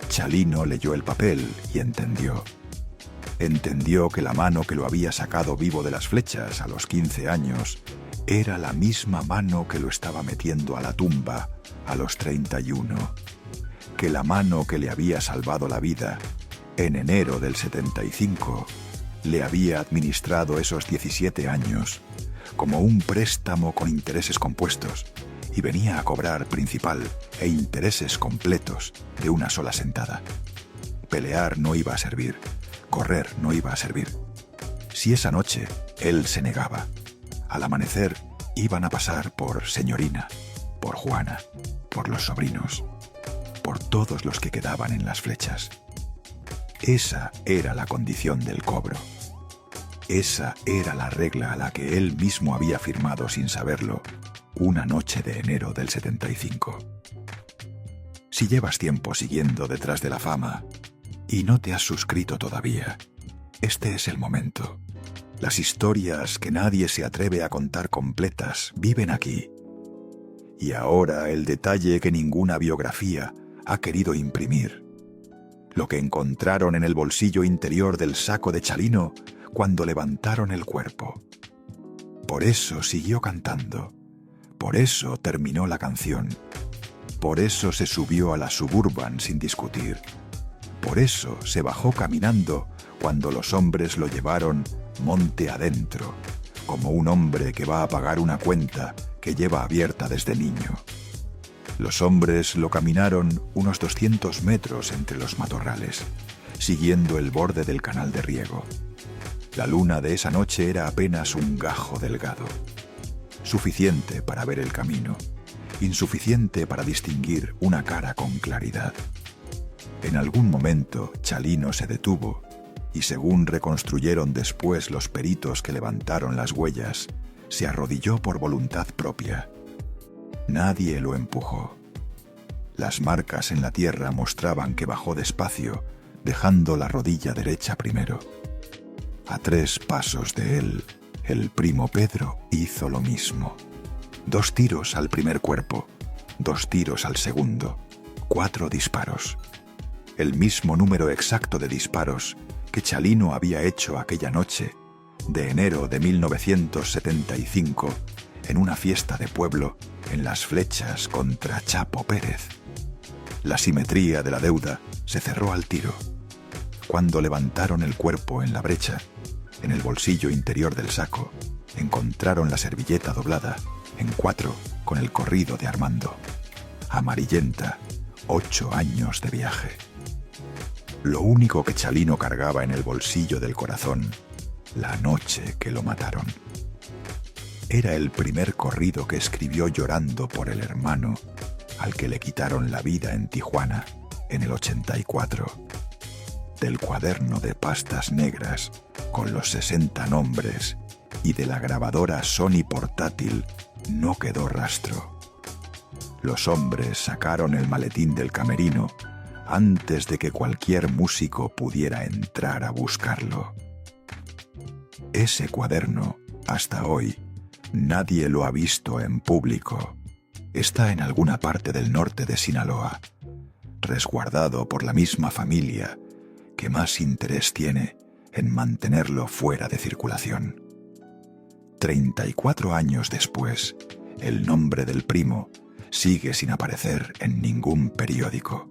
Chalino leyó el papel y entendió. Entendió que la mano que lo había sacado vivo de Las Flechas a los 15 años era la misma mano que lo estaba metiendo a la tumba a los 31. Que la mano que le había salvado la vida en enero del 75 le había administrado esos 17 años como un préstamo con intereses compuestos y venía a cobrar principal e intereses completos de una sola sentada. Pelear no iba a servir, correr no iba a servir. Si esa noche él se negaba, al amanecer iban a pasar por Señorina, por Juana, por los sobrinos, por todos los que quedaban en Las Flechas. Esa era la condición del cobro. Esa era la regla a la que él mismo había firmado sin saberlo una noche de enero del 75. Si llevas tiempo siguiendo detrás de la fama y no te has suscrito todavía, este es el momento. Las historias que nadie se atreve a contar completas viven aquí. Y ahora el detalle que ninguna biografía ha querido imprimir. Lo que encontraron en el bolsillo interior del saco de Chalino cuando levantaron el cuerpo. Por eso siguió cantando. Por eso terminó la canción. Por eso se subió a la Suburban sin discutir. Por eso se bajó caminando cuando los hombres lo llevaron monte adentro, como un hombre que va a pagar una cuenta que lleva abierta desde niño. Los hombres lo caminaron unos 200 metros entre los matorrales, siguiendo el borde del canal de riego. La luna de esa noche era apenas un gajo delgado, suficiente para ver el camino, insuficiente para distinguir una cara con claridad. En algún momento Chalino se detuvo y, según reconstruyeron después los peritos que levantaron las huellas, se arrodilló por voluntad propia. Nadie lo empujó. Las marcas en la tierra mostraban que bajó despacio, dejando la rodilla derecha primero. A 3 pasos de él, el primo Pedro hizo lo mismo. 2 tiros al primer cuerpo, 2 tiros al segundo, 4 disparos. El mismo número exacto de disparos que Chalino había hecho aquella noche de enero de 1975 en una fiesta de pueblo en Las Flechas contra Chapo Pérez. La simetría de la deuda se cerró al tiro. Cuando levantaron el cuerpo en la brecha, en el bolsillo interior del saco, encontraron la servilleta doblada en 4 con el corrido de Armando. Amarillenta, 8 años de viaje. Lo único que Chalino cargaba en el bolsillo del corazón, la noche que lo mataron. Era el primer corrido que escribió llorando por el hermano al que le quitaron la vida en Tijuana en el 84. Del cuaderno de pastas negras con los 60 nombres y de la grabadora Sony portátil no quedó rastro. Los hombres sacaron el maletín del camerino antes de que cualquier músico pudiera entrar a buscarlo. Ese cuaderno, hasta hoy, nadie lo ha visto en público. Está en alguna parte del norte de Sinaloa, resguardado por la misma familia que más interés tiene en mantenerlo fuera de circulación. 34 años después, el nombre del primo sigue sin aparecer en ningún periódico.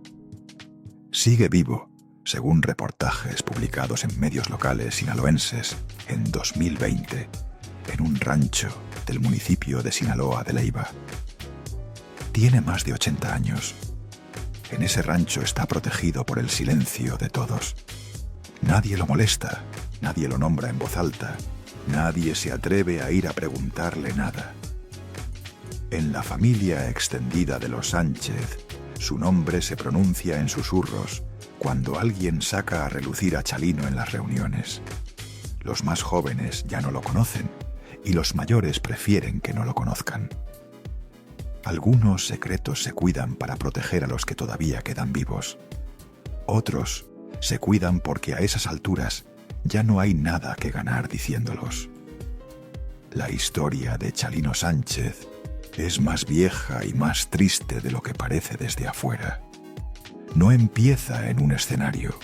Sigue vivo, según reportajes publicados en medios locales sinaloenses en 2020, en un rancho del municipio de Sinaloa de Leyva. Tiene más de 80 años. En ese rancho está protegido por el silencio de todos. Nadie lo molesta, nadie lo nombra en voz alta, nadie se atreve a ir a preguntarle nada. En la familia extendida de los Sánchez, su nombre se pronuncia en susurros cuando alguien saca a relucir a Chalino en las reuniones. Los más jóvenes ya no lo conocen y los mayores prefieren que no lo conozcan. Algunos secretos se cuidan para proteger a los que todavía quedan vivos. Otros se cuidan porque a esas alturas ya no hay nada que ganar diciéndolos. La historia de Chalino Sánchez es más vieja y más triste de lo que parece desde afuera. No empieza en un escenario,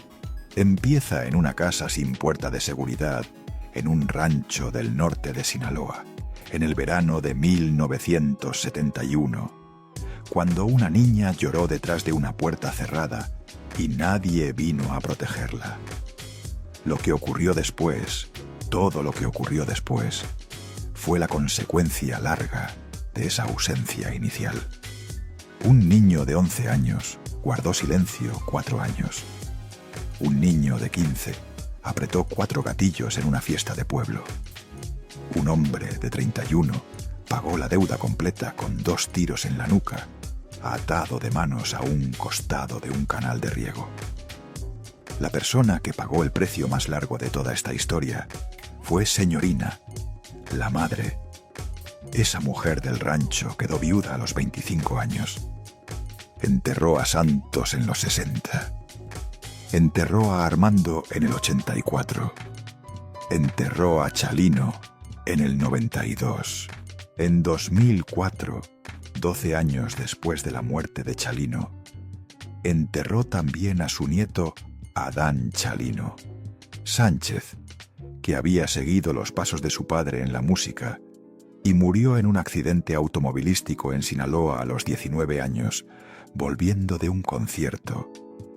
empieza en una casa sin puerta de seguridad, en un rancho del norte de Sinaloa, en el verano de 1971, cuando una niña lloró detrás de una puerta cerrada y nadie vino a protegerla. Lo que ocurrió después, todo lo que ocurrió después, fue la consecuencia larga de esa ausencia inicial. Un niño de 11 años guardó silencio 4 años. Un niño de 15 apretó 4 gatillos en una fiesta de pueblo. Un hombre de 31 pagó la deuda completa con 2 tiros en la nuca, atado de manos a un costado de un canal de riego. La persona que pagó el precio más largo de toda esta historia fue Señorina, la madre. Esa mujer del rancho quedó viuda a los 25 años. Enterró a Santos en los 60. Enterró a Armando en el 84. Enterró a Chalino en el 92. En 2004 12 años después de la muerte de Chalino, enterró también a su nieto Adán Chalino. Sánchez, que había seguido los pasos de su padre en la música y murió en un accidente automovilístico en Sinaloa a los 19 años, volviendo de un concierto,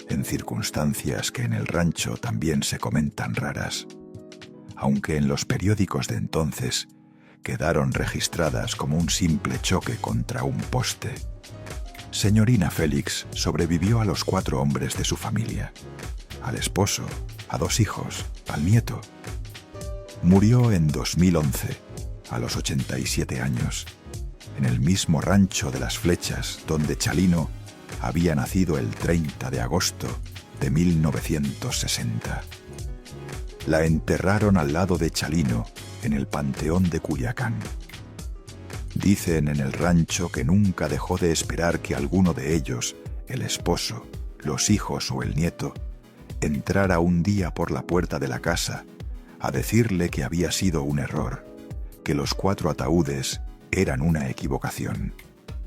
en circunstancias que en el rancho también se comentan raras, aunque en los periódicos de entonces quedaron registradas como un simple choque contra un poste. Señorina Félix sobrevivió a los 4 hombres de su familia, al esposo, a 2 hijos, al nieto. Murió en 2011, a los 87 años, en el mismo rancho de Las Flechas donde Chalino había nacido el 30 de agosto de 1960. La enterraron al lado de Chalino en el Panteón de Culiacán. Dicen en el rancho que nunca dejó de esperar que alguno de ellos, el esposo, los hijos o el nieto, entrara un día por la puerta de la casa a decirle que había sido un error, que los 4 ataúdes eran una equivocación.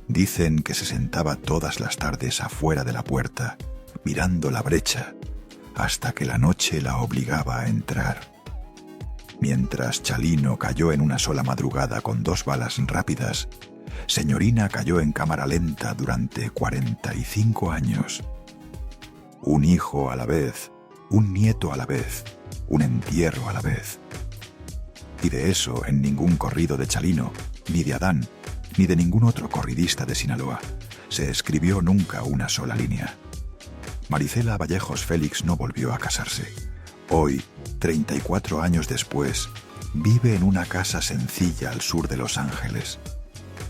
Dicen que se sentaba todas las tardes afuera de la puerta, mirando la brecha, hasta que la noche la obligaba a entrar. Mientras Chalino cayó en una sola madrugada con 2 balas rápidas, Señorina cayó en cámara lenta durante 45 años. Un hijo a la vez, un nieto a la vez, un entierro a la vez. Y de eso en ningún corrido de Chalino, ni de Adán, ni de ningún otro corridista de Sinaloa, se escribió nunca una sola línea. Maricela Vallejos Félix no volvió a casarse. Hoy, 34 años después, vive en una casa sencilla al sur de Los Ángeles.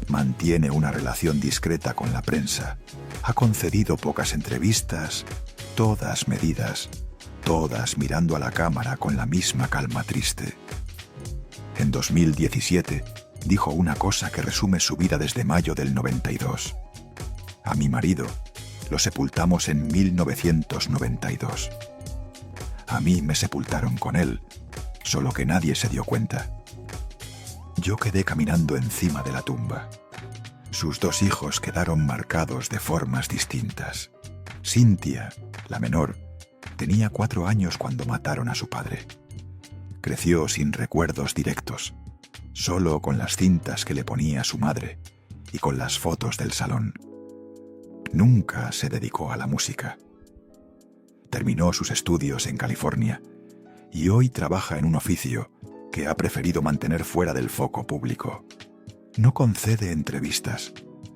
Mantiene una relación discreta con la prensa. Ha concedido pocas entrevistas, todas medidas, todas mirando a la cámara con la misma calma triste. En 2017, dijo una cosa que resume su vida desde mayo del 92. A mi marido lo sepultamos en 1992. A mí me sepultaron con él, solo que nadie se dio cuenta. Yo quedé caminando encima de la tumba. Sus 2 hijos quedaron marcados de formas distintas. Cintia, la menor, tenía 4 años cuando mataron a su padre. Creció sin recuerdos directos, solo con las cintas que le ponía su madre y con las fotos del salón. Nunca se dedicó a la música. Terminó sus estudios en California y hoy trabaja en un oficio que ha preferido mantener fuera del foco público. No concede entrevistas.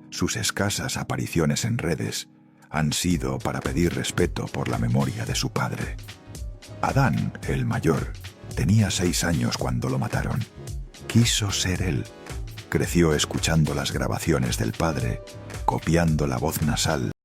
Sus escasas apariciones en redes han sido para pedir respeto por la memoria de su padre. Adán, el mayor, tenía 6 años cuando lo mataron. Quiso ser él. Creció escuchando las grabaciones del padre, copiando la voz nasal